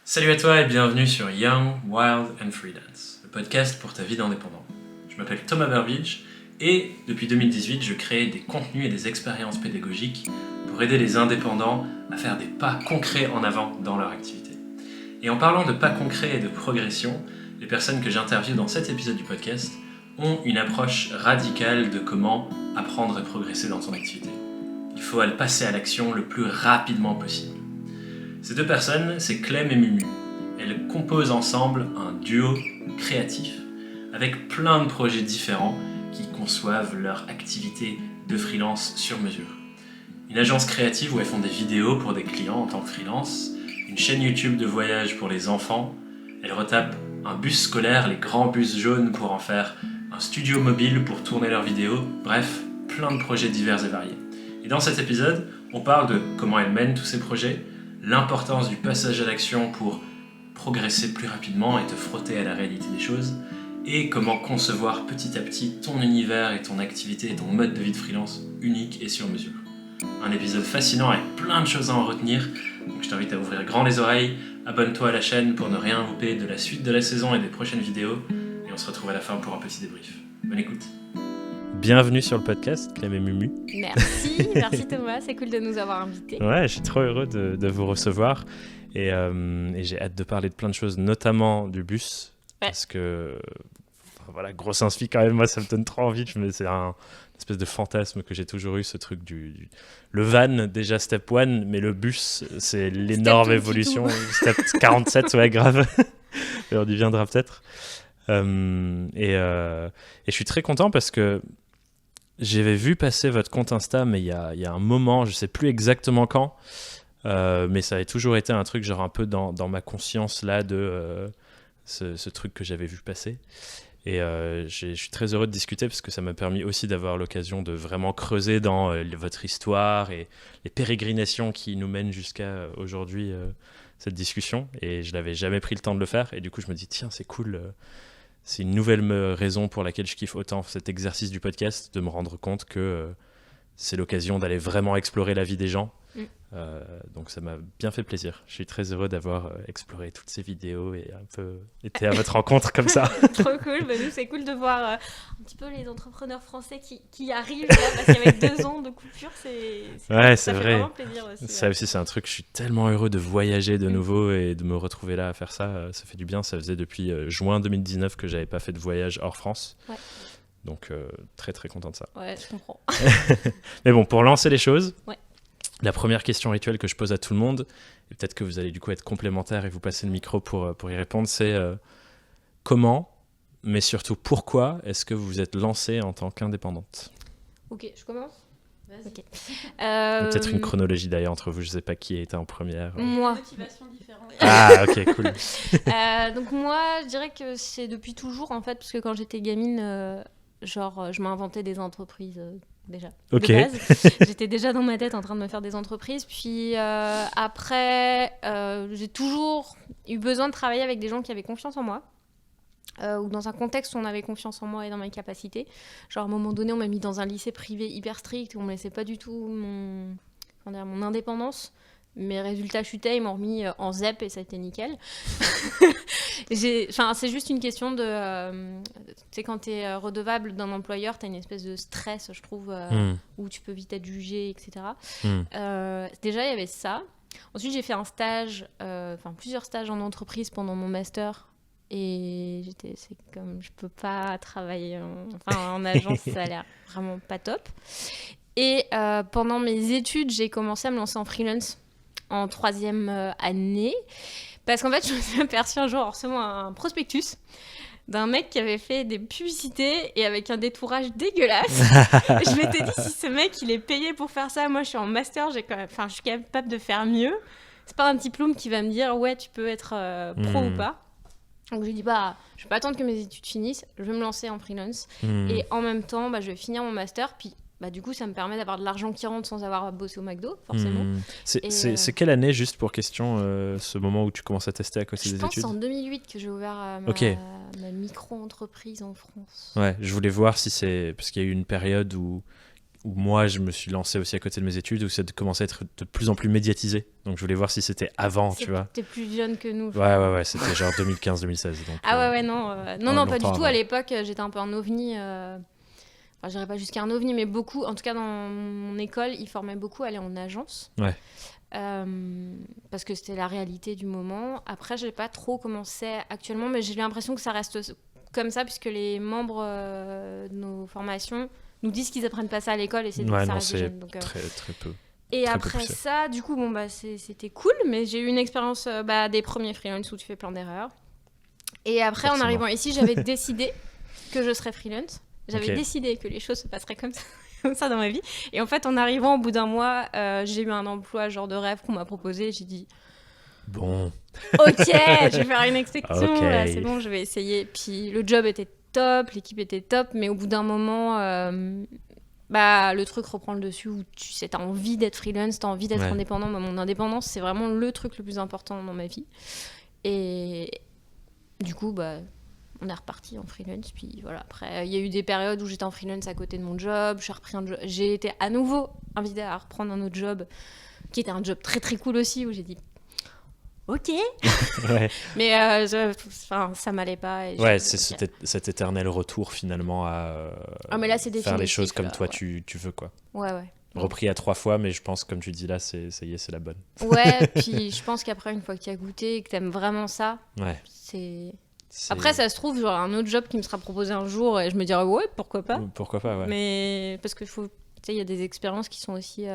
Salut à toi et bienvenue sur Young, Wild and Freelance, le podcast pour ta vie d'indépendant. Je m'appelle Thomas Burbidge et depuis 2018, je crée des contenus et des expériences pédagogiques pour aider les indépendants à faire des pas concrets en avant dans leur activité. Et en parlant de pas concrets et de progression, les personnes que j'interviewe dans cet épisode du podcast ont une approche radicale de comment apprendre et progresser dans son activité. Il faut passer à l'action le plus rapidement possible. Ces deux personnes, c'est Clem et Mumu. Elles composent ensemble un duo créatif avec plein de projets différents qui conçoivent leur activité de freelance sur mesure. Une agence créative où elles font des vidéos pour des clients en tant que freelance, une chaîne YouTube de voyage pour les enfants, elles retapent un bus scolaire, les grands bus jaunes pour en faire un studio mobile pour tourner leurs vidéos, bref, plein de projets divers et variés. Et dans cet épisode, on parle de comment elles mènent tous ces projets, l'importance du passage à l'action pour progresser plus rapidement et te frotter à la réalité des choses, et comment concevoir petit à petit ton univers et ton activité et ton mode de vie de freelance unique et sur mesure. Un épisode fascinant avec plein de choses à en retenir, donc je t'invite à ouvrir grand les oreilles, abonne-toi à la chaîne pour ne rien louper de la suite de la saison et des prochaines vidéos, et on se retrouve à la fin pour un petit débrief. Bonne écoute. Bienvenue sur le podcast, Clem et Mumu. Merci Thomas, c'est cool de nous avoir invités. Ouais, je suis trop heureux de vous recevoir et j'ai hâte de parler de plein de choses, notamment du bus, parce que voilà, grosse inspi quand même, moi ça me donne trop envie, c'est une espèce de fantasme que j'ai toujours eu, ce truc le van, déjà step 1, mais le bus, c'est l'énorme évolution, step 47, ouais grave, et on y viendra peut-être. Et je suis très content parce que j'avais vu passer votre compte Insta, mais il y a un moment, je ne sais plus exactement quand, mais ça avait toujours été un truc genre un peu dans ma conscience là de ce truc que j'avais vu passer. Et je suis très heureux de discuter parce que ça m'a permis aussi d'avoir l'occasion de vraiment creuser dans votre histoire et les pérégrinations qui nous mènent jusqu'à aujourd'hui, cette discussion. Et je n'avais jamais pris le temps de le faire. Et du coup, je me dis, tiens, c'est cool. C'est une nouvelle raison pour laquelle je kiffe autant cet exercice du podcast, de me rendre compte que c'est l'occasion d'aller vraiment explorer la vie des gens. Donc ça m'a bien fait plaisir. Je suis très heureux d'avoir exploré toutes ces vidéos et un peu été à votre rencontre comme ça. Trop cool, nous c'est cool de voir un petit peu les entrepreneurs français qui arrivent là, parce qu'avec 2 ans de coupure, ça vrai. fait vraiment plaisir aussi. Ça aussi c'est un truc, je suis tellement heureux de voyager de nouveau et de me retrouver là à faire ça. Ça fait du bien, ça faisait depuis juin 2019 que j'avais pas fait de voyage hors France. Ouais. Donc très très content de ça. Ouais, je comprends. Mais bon, pour lancer les choses, la première question rituelle que je pose à tout le monde, et peut-être que vous allez du coup être complémentaires et vous passer le micro pour y répondre, c'est comment, mais surtout pourquoi est-ce que vous vous êtes lancée en tant qu'indépendante ? Ok, je commence ? Vas-y. Okay. Peut-être une chronologie d'ailleurs entre vous, je ne sais pas qui a été en première. Moi. Motivation différente. Ah, ok, cool. Donc moi, je dirais que c'est depuis toujours en fait, parce que quand j'étais gamine, je m'inventais des entreprises... déjà, de base. J'étais déjà dans ma tête en train de me faire des entreprises. Puis après, j'ai toujours eu besoin de travailler avec des gens qui avaient confiance en moi, ou dans un contexte où on avait confiance en moi et dans mes capacités. Genre, à un moment donné, on m'a mis dans un lycée privé hyper strict où on me laissait pas du tout mon indépendance. Mes résultats chutaient, ils m'ont remis en ZEP et ça a été nickel. C'est juste une question de... tu sais, quand tu es redevable d'un employeur, tu as une espèce de stress, je trouve, où tu peux vite être jugé, etc. Déjà, il y avait ça. Ensuite, j'ai fait un stage, plusieurs stages en entreprise pendant mon master. Et c'est comme, je peux pas travailler en agence, ça a l'air vraiment pas top. Et pendant mes études, j'ai commencé à me lancer en freelance en 3e année, parce qu'en fait je me suis aperçue un jour en recevant un prospectus d'un mec qui avait fait des publicités et avec un détourage dégueulasse. Je m'étais dit, si ce mec il est payé pour faire ça, moi je suis en master, je suis capable de faire mieux. C'est pas un diplôme qui va me dire ouais tu peux être pro ou pas. Donc j'ai dit je vais pas attendre que mes études finissent, je vais me lancer en freelance et en même temps je vais finir mon master, puis du coup, ça me permet d'avoir de l'argent qui rentre sans avoir bossé au McDo, forcément. C'est quelle année, juste pour question, ce moment où tu commences à tester à côté des études ? Je pense en 2008 que j'ai ouvert ma micro-entreprise en France. Ouais, je voulais voir si c'est... Parce qu'il y a eu une période où où moi je me suis lancé aussi à côté de mes études, où ça commençait à être de plus en plus médiatisé. Donc je voulais voir si c'était avant, tu vois. T'es plus jeune que nous. Ouais, c'était genre 2015-2016. Non, pas du tout. Avant. À l'époque, j'étais un peu un ovni. Enfin, je dirais pas jusqu'à un ovni, mais beaucoup. En tout cas, dans mon école, ils formaient beaucoup à aller en agence. Ouais. Parce que c'était la réalité du moment. Après, j'ai pas trop commencé actuellement, mais j'ai l'impression que ça reste comme ça, puisque les membres de nos formations nous disent qu'ils apprennent pas ça à l'école et c'est ça reste des jeunes. Donc, très, très peu. Et très après ça, du coup, c'était cool, mais j'ai eu une expérience des premiers freelance où tu fais plein d'erreurs. Et après, en arrivant ici, j'avais décidé que je serais freelance. J'avais décidé que les choses se passeraient comme ça dans ma vie. Et en fait, en arrivant, au bout d'un mois, j'ai eu un emploi genre de rêve qu'on m'a proposé. J'ai dit, bon, ok, je vais faire une exception. Là, c'est bon, je vais essayer. Puis le job était top, l'équipe était top, mais au bout d'un moment, le truc reprend le dessus où t'as envie d'être freelance, t'as envie d'être indépendant. Moi, mon indépendance, c'est vraiment le truc le plus important dans ma vie. Et du coup, on est reparti en freelance. Puis voilà, après, il y a eu des périodes où j'étais en freelance à côté de mon job. J'ai été à nouveau invitée à reprendre un autre job qui était un job très très cool aussi, où j'ai dit ok. Mais ça m'allait pas. C'est cet éternel retour finalement à mais là, c'est faire les choses comme toi tu veux, quoi. Ouais. Repris à 3 fois, mais je pense, comme tu dis là, ça y est, c'est la bonne. Ouais, puis je pense qu'après, une fois que tu as goûté et que tu aimes vraiment ça, Après, ça se trouve, genre un autre job qui me sera proposé un jour et je me dirais, ouais, pourquoi pas. Pourquoi pas, ouais. Mais parce qu'il faut. Tu sais, il y a des expériences qui sont aussi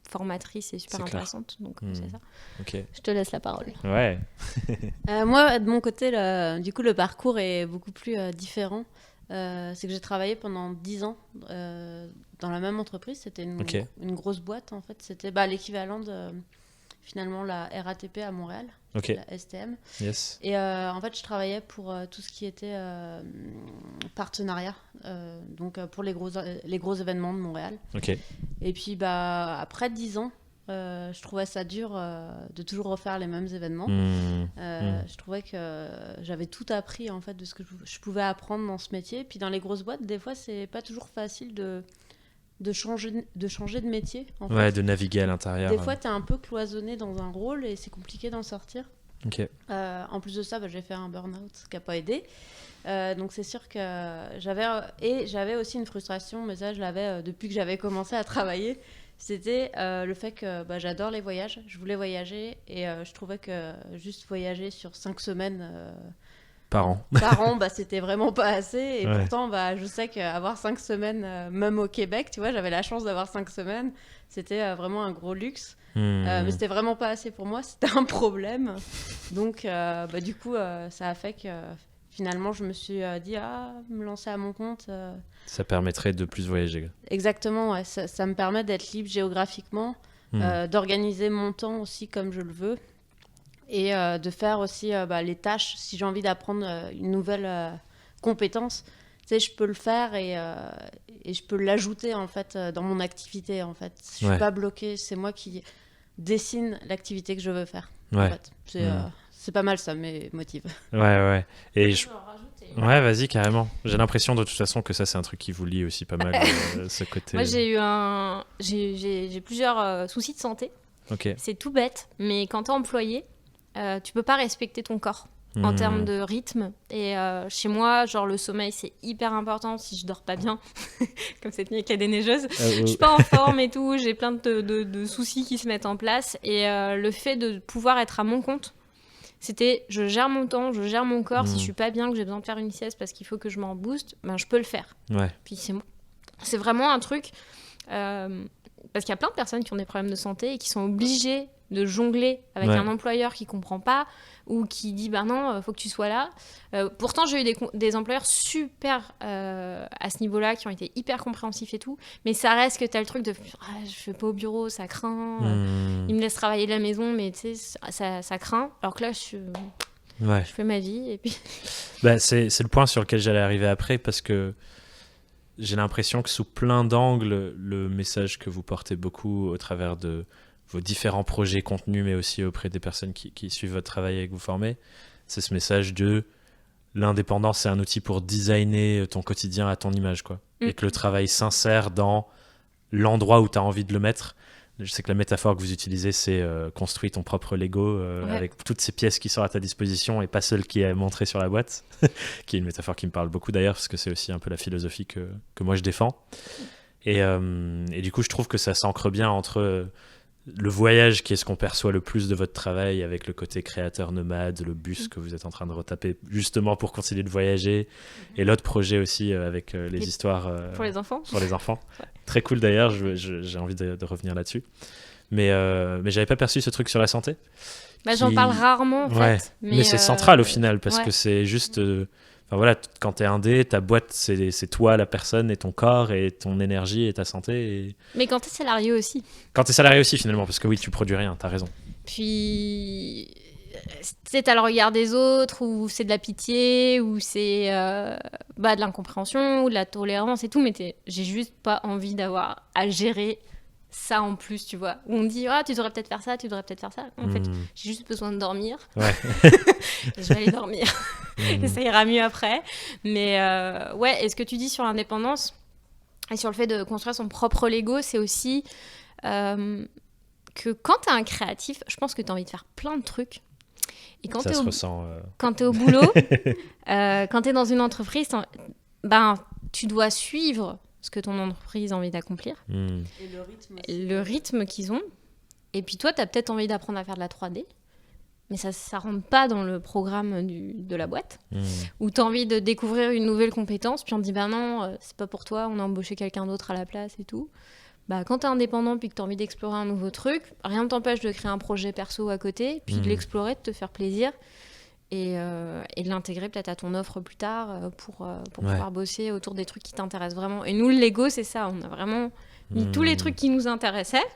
formatrices et super intéressantes. Donc, c'est ça. Okay. Je te laisse la parole. Ouais. Moi, de mon côté, du coup, le parcours est beaucoup plus différent. C'est que j'ai travaillé pendant 10 ans dans la même entreprise. C'était une grosse boîte, en fait. C'était l'équivalent de finalement la RATP à Montréal, la STM. Yes. Et en fait, je travaillais pour tout ce qui était partenariat, donc pour les gros événements de Montréal. Et puis, après 10 ans, je trouvais ça dur de toujours refaire les mêmes événements. Je trouvais que j'avais tout appris en fait de ce que je pouvais apprendre dans ce métier. Puis dans les grosses boîtes, des fois, c'est pas toujours facile de changer de métier. En fait. De naviguer à l'intérieur. Des fois, tu es un peu cloisonné dans un rôle et c'est compliqué d'en sortir. En plus de ça, j'ai fait un burn-out, ce qui n'a pas aidé. Donc c'est sûr que j'avais aussi une frustration, mais ça, je l'avais depuis que j'avais commencé à travailler. C'était le fait que j'adore les voyages. Je voulais voyager et je trouvais que juste voyager sur 5 semaines... Par an, c'était vraiment pas assez. Et pourtant, je sais qu'avoir 5 semaines, même au Québec, tu vois, j'avais la chance d'avoir 5 semaines. C'était vraiment un gros luxe. Mais c'était vraiment pas assez pour moi. C'était un problème. Donc, du coup, ça a fait que finalement, je me suis dit, me lancer à mon compte. Ça permettrait de plus voyager. Exactement, ouais. Ça me permet d'être libre géographiquement, d'organiser mon temps aussi comme je le veux. Et de faire aussi les tâches. Si j'ai envie d'apprendre une nouvelle compétence, tu sais, je peux le faire et je peux l'ajouter en fait dans mon activité. En fait, je suis pas bloquée. C'est moi qui dessine l'activité que je veux faire. En fait. C'est pas mal ça, mes motifs. Ouais. Et ouais, vas-y carrément. J'ai l'impression de toute façon que ça c'est un truc qui vous lie aussi pas mal ce côté. Moi j'ai plusieurs soucis de santé. C'est tout bête, mais quand t'es employé. Tu peux pas respecter ton corps en termes de rythme. Et chez moi, genre le sommeil, c'est hyper important si je dors pas bien, comme cette nuit avec la déneigeuse. Je suis pas en forme et tout, j'ai plein de soucis qui se mettent en place. Et le fait de pouvoir être à mon compte, c'était je gère mon temps, je gère mon corps. Si je suis pas bien, que j'ai besoin de faire une sieste parce qu'il faut que je m'en booste, je peux le faire. Puis c'est vraiment un truc... parce qu'il y a plein de personnes qui ont des problèmes de santé et qui sont obligées de jongler avec un employeur qui comprend pas ou qui dit non, faut que tu sois là. Pourtant, j'ai eu des employeurs super à ce niveau-là qui ont été hyper compréhensifs et tout, mais ça reste que t'as le truc de je vais pas au bureau, ça craint. Ils me laissent travailler de la maison, mais tu sais, ça craint. Alors que là, je fais ma vie et puis. C'est le point sur lequel j'allais arriver après parce que j'ai l'impression que sous plein d'angles, le message que vous portez beaucoup au travers de vos différents projets contenus, mais aussi auprès des personnes qui suivent votre travail et que vous formez, c'est ce message de l'indépendance, c'est un outil pour designer ton quotidien à ton image, quoi. Et que le travail s'insère dans l'endroit où tu as envie de le mettre. Je sais que la métaphore que vous utilisez, c'est construis ton propre Lego avec toutes ces pièces qui sont à ta disposition et pas celles qui est montrée sur la boîte, qui est une métaphore qui me parle beaucoup d'ailleurs, parce que c'est aussi un peu la philosophie que moi je défends. Et du coup, je trouve que ça s'ancre bien entre le voyage, qui est ce qu'on perçoit le plus de votre travail, avec le côté créateur nomade, le bus que vous êtes en train de retaper justement pour continuer de voyager, et l'autre projet aussi avec les histoires pour les enfants. Pour les enfants. Ouais. Très cool d'ailleurs, j'ai envie de revenir là-dessus. Mais j'avais pas perçu ce truc sur la santé. J'en parle rarement en fait. Mais c'est central au final, parce que c'est juste... quand t'es indé, ta boîte, c'est toi, la personne, et ton corps, et ton énergie, et ta santé. Mais quand t'es salarié aussi. Quand t'es salarié aussi, finalement, parce que oui, tu produis rien, t'as raison. Puis, t'as le regard des autres, ou c'est de la pitié, ou c'est de l'incompréhension, ou de la tolérance et tout, mais j'ai juste pas envie d'avoir à gérer ça en plus, tu vois. Où on dit, tu devrais peut-être faire ça, tu devrais peut-être faire ça. En fait, j'ai juste besoin de dormir. Ouais. Je vais aller dormir. Et ça ira mieux après. Mais et ce que tu dis sur l'indépendance et sur le fait de construire son propre Lego, c'est aussi que quand t'es un créatif, je pense que t'as envie de faire plein de trucs. Et quand ça se ressent. Quand t'es au boulot, quand t'es dans une entreprise, tu dois suivre ce que ton entreprise a envie d'accomplir. Et le rythme qu'ils ont. Et puis toi, tu as peut-être envie d'apprendre à faire de la 3D, mais ça ne rentre pas dans le programme de la boîte. Ou tu as envie de découvrir une nouvelle compétence, puis on te dit non, c'est pas pour toi, on a embauché quelqu'un d'autre à la place et tout. Quand tu es indépendant puis que tu as envie d'explorer un nouveau truc, rien ne t'empêche de créer un projet perso à côté, puis de l'explorer, de te faire plaisir. Et de l'intégrer peut-être à ton offre plus tard pour pouvoir bosser autour des trucs qui t'intéressent vraiment. Et nous, le Lego, c'est ça. On a vraiment mis tous les trucs qui nous intéressaient.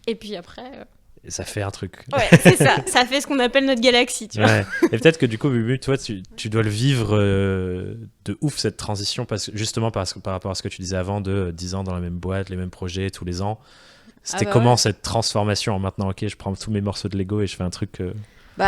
Et puis après... Et ça fait un truc. Ouais, c'est ça. Ça fait ce qu'on appelle notre galaxie, tu vois. Et peut-être que du coup, Bubu, toi, tu dois le vivre de ouf, cette transition, justement par rapport à ce que tu disais avant, de 10 ans dans la même boîte, les mêmes projets, tous les ans. C'était comment cette transformation en maintenant, ok, je prends tous mes morceaux de Lego et je fais un truc...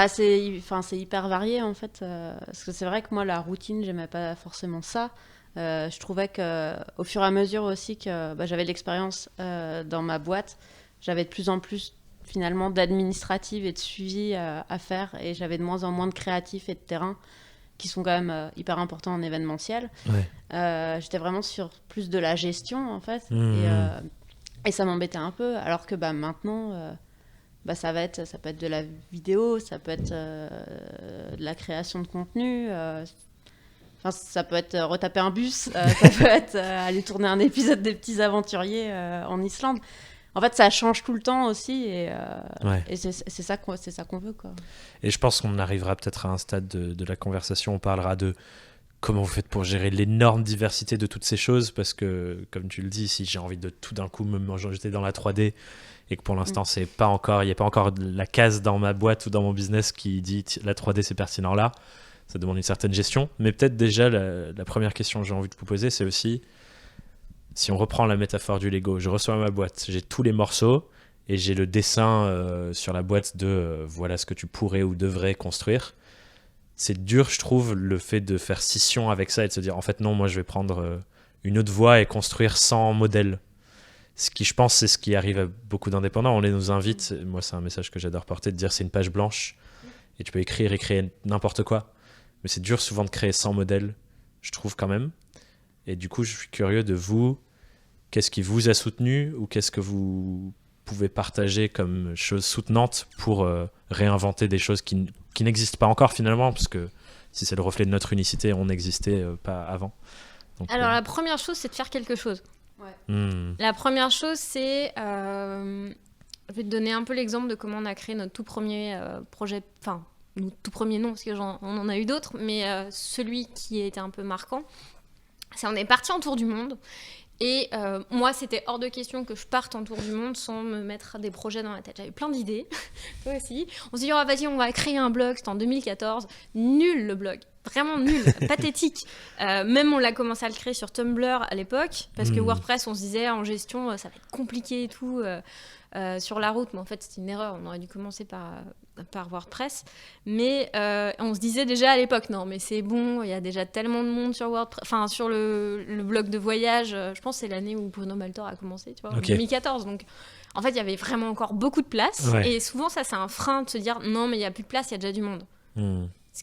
c'est hyper varié en fait, parce que c'est vrai que moi la routine j'aimais pas forcément ça. Je trouvais que au fur et à mesure aussi que j'avais de l'expérience dans ma boîte, j'avais de plus en plus finalement d'administrative et de suivi à faire, et j'avais de moins en moins de créatifs et de terrain qui sont quand même hyper importants en événementiel. J'étais vraiment sur plus de la gestion en fait, et ça m'embêtait un peu, alors que maintenant ça peut être de la vidéo, ça peut être de la création de contenu, ça peut être retaper un bus, ça peut être aller tourner un épisode des Petits Aventuriers en Islande. En fait, ça change tout le temps aussi, et c'est ça qu'on veut, quoi. Et je pense qu'on arrivera peut-être à un stade de la conversation, on parlera de comment vous faites pour gérer l'énorme diversité de toutes ces choses, parce que, comme tu le dis, si j'ai envie de tout d'un coup me jeter dans la 3D, et que pour l'instant, il n'y a pas encore la case dans ma boîte ou dans mon business qui dit la 3D, c'est pertinent là. Ça demande une certaine gestion. Mais peut-être déjà, la première question que j'ai envie de vous poser, c'est aussi, si on reprend la métaphore du Lego, je reçois ma boîte, j'ai tous les morceaux et j'ai le dessin sur la boîte de voilà ce que tu pourrais ou devrais construire. C'est dur, je trouve, le fait de faire scission avec ça et de se dire, en fait, non, moi, je vais prendre une autre voie et construire sans modèle. Ce qui, je pense, c'est ce qui arrive à beaucoup d'indépendants. On les nous invite, moi c'est un message que j'adore porter, de dire c'est une page blanche et tu peux écrire et créer n'importe quoi. Mais c'est dur souvent de créer sans modèle, je trouve quand même. Et du coup, je suis curieux de vous, qu'est-ce qui vous a soutenu ou qu'est-ce que vous pouvez partager comme chose soutenante pour réinventer des choses qui n'existent pas encore finalement, parce que si c'est le reflet de notre unicité, on n'existait pas avant. Donc, alors la première chose, c'est de faire quelque chose. La première chose, c'est... je vais te donner un peu l'exemple de comment on a créé notre tout premier projet... Enfin, notre tout premier non, parce qu'on en a eu d'autres, mais celui qui était un peu marquant, c'est on est parti en tour du monde. Et moi, c'était hors de question que je parte en tour du monde sans me mettre des projets dans la tête. J'avais plein d'idées, toi aussi. On s'est dit, vas-y, on va créer un blog. C'était en 2014. Nul, le blog. Vraiment nul, pathétique. Même on l'a commencé à le créer sur Tumblr à l'époque, parce que WordPress, on se disait, en gestion, ça va être compliqué et tout, sur la route. Mais en fait, c'était une erreur. On aurait dû commencer par par WordPress, mais on se disait déjà à l'époque, non, mais c'est bon, il y a déjà tellement de monde sur WordPress, enfin sur le blog de voyage, je pense que c'est l'année où Bruno Maltor a commencé, tu vois, en 2014, donc en fait il y avait vraiment encore beaucoup de place, et souvent ça c'est un frein de se dire non mais il n'y a plus de place, il y a déjà du monde.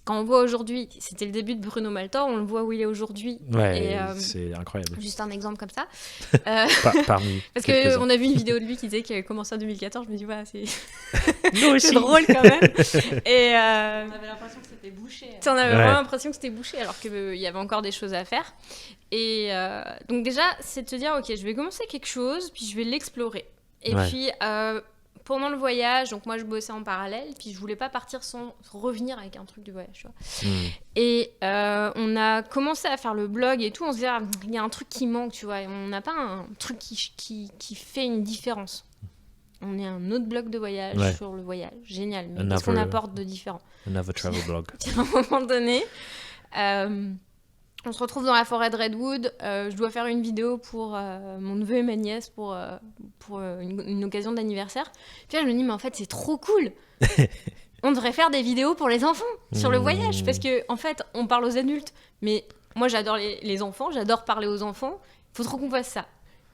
Quand on voit aujourd'hui, c'était le début de Bruno Maltor, on le voit où il est aujourd'hui. Ouais, c'est incroyable. Juste un exemple comme ça. Parmi parce qu'on a vu une vidéo de lui qui disait qu'il avait commencé en 2014. Je me dis, ouais, c'est drôle quand même. Et on avait l'impression que c'était bouché. On avait vraiment l'impression que c'était bouché, alors qu'il y avait encore des choses à faire. Et donc déjà, c'est de se dire, ok, je vais commencer quelque chose, puis je vais l'explorer. Et puis... pendant le voyage, donc moi je bossais en parallèle, puis je voulais pas partir sans revenir avec un truc de voyage, tu vois. Et on a commencé à faire le blog et tout, on se disait, il y a un truc qui manque, tu vois, et on n'a pas un truc qui fait une différence. On est un autre blog de voyage sur le voyage, génial, mais qu'est-ce qu'on apporte de différent? Another travel blog. À un moment donné... on se retrouve dans la forêt de Redwood. Je dois faire une vidéo pour mon neveu et ma nièce pour une occasion d'anniversaire. Puis là, je me dis, mais en fait, c'est trop cool. On devrait faire des vidéos pour les enfants sur le voyage. Parce qu'en fait, on parle aux adultes. Mais moi, j'adore les enfants. J'adore parler aux enfants. Il faut trop qu'on fasse ça.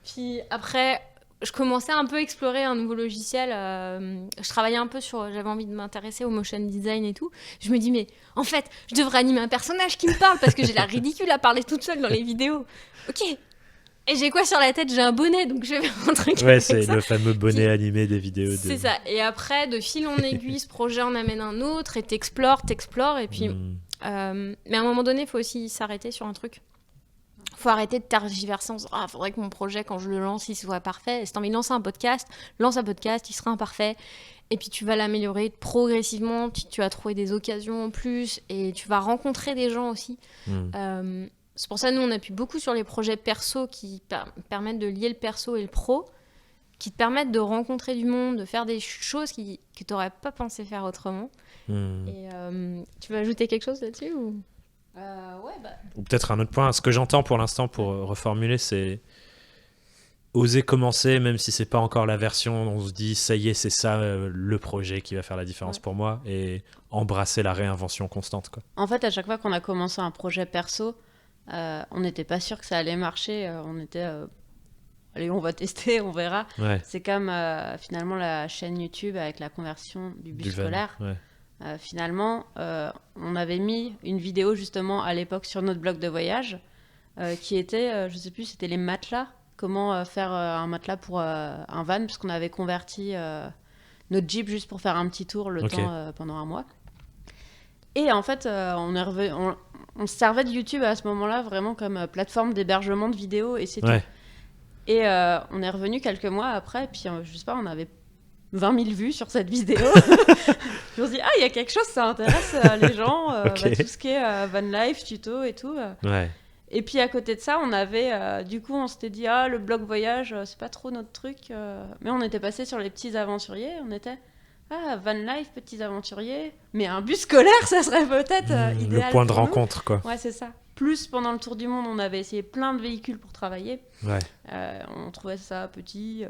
Puis après... je commençais un peu à explorer un nouveau logiciel. Je travaillais un peu j'avais envie de m'intéresser au motion design et tout. Je me dis, mais en fait, je devrais animer un personnage qui me parle parce que j'ai l'air ridicule à parler toute seule dans les vidéos. Ok. Et j'ai quoi sur la tête? J'ai un bonnet, donc je vais faire un truc. Ouais, c'est ça. Le fameux bonnet animé des vidéos. C'est ça. Et après, de fil en aiguille, ce projet en amène un autre et t'explores. Et puis, mais à un moment donné, il faut aussi s'arrêter sur un truc. Faut arrêter de tergiverser. Faudrait que mon projet, quand je le lance, il soit parfait. Si t'as envie de lancer un podcast, lance un podcast, il sera imparfait. Et puis tu vas l'améliorer progressivement. Tu vas trouver des occasions en plus et tu vas rencontrer des gens aussi. C'est pour ça que nous, on appuie beaucoup sur les projets perso qui permettent de lier le perso et le pro, qui te permettent de rencontrer du monde, de faire des choses que t'aurais pas pensé faire autrement. Et tu veux ajouter quelque chose là-dessus ou... Ou peut-être un autre point. Ce que j'entends pour l'instant, pour reformuler, c'est oser commencer, même si c'est pas encore la version. On se dit, ça y est, c'est ça le projet qui va faire la différence pour moi, et embrasser la réinvention constante, quoi. En fait, à chaque fois qu'on a commencé un projet perso, on n'était pas sûr que ça allait marcher. On était, allez, on va tester, on verra. C'est comme finalement la chaîne YouTube avec la conversion du bus scolaire. Finalement, on avait mis une vidéo justement à l'époque sur notre blog de voyage qui était, je sais plus, c'était les matelas. Comment faire un matelas pour un van, puisqu'on avait converti notre Jeep juste pour faire un petit tour le temps pendant un mois. Et en fait, on se servait de YouTube à ce moment-là vraiment comme plateforme d'hébergement de vidéos et c'est tout. Et on est revenu quelques mois après, puis je sais pas, on avait 20 000 vues sur cette vidéo. Je me suis dit, il y a quelque chose, ça intéresse les gens, tout ce qui est van life, tuto et tout. Et puis à côté de ça, on avait, du coup, on s'était dit, le blog voyage, c'est pas trop notre truc. Mais on était passé sur les petits aventuriers, on était, van life, petits aventuriers, mais un bus scolaire, ça serait peut-être idéal. Le point de rencontre, quoi. Ouais, c'est ça. Plus, pendant le tour du monde, on avait essayé plein de véhicules pour travailler. On trouvait ça petit,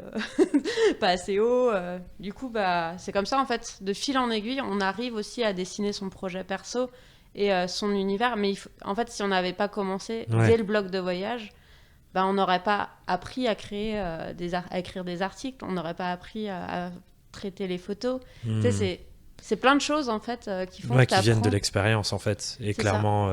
pas assez haut. Du coup, c'est comme ça, en fait. De fil en aiguille, on arrive aussi à dessiner son projet perso et son univers. Mais en fait, si on n'avait pas commencé dès le blog de voyage, on n'aurait pas appris à créer à écrire des articles. On n'aurait pas appris à traiter les photos. Tu sais, c'est plein de choses, en fait, qui font que qui viennent de l'expérience, en fait. Et clairement...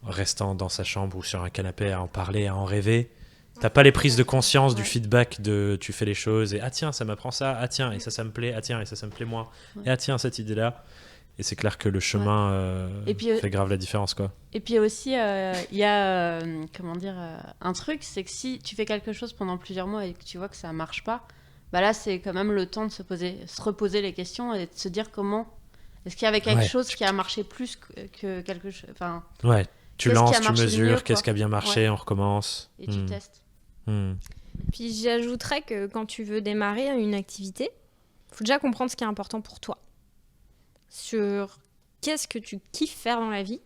restant dans sa chambre ou sur un canapé à en parler, à en rêver. T'as pas les prises de conscience du feedback de tu fais les choses et tiens, ça m'apprend ça, tiens, et ça me plaît, tiens, et ça me plaît moins, et tiens, cette idée-là. Et c'est clair que le chemin fait grave la différence, quoi. Et puis aussi, il y a un truc, c'est que si tu fais quelque chose pendant plusieurs mois et que tu vois que ça marche pas, là, c'est quand même le temps de se reposer les questions et de se dire comment. Est-ce qu'il y avait quelque chose qui a marché plus que quelque chose. Tu lances, tu mesures, qu'est-ce qui a bien marché, on recommence. Et tu testes. Puis j'ajouterais que quand tu veux démarrer une activité, il faut déjà comprendre ce qui est important pour toi. Sur qu'est-ce que tu kiffes faire dans la vie,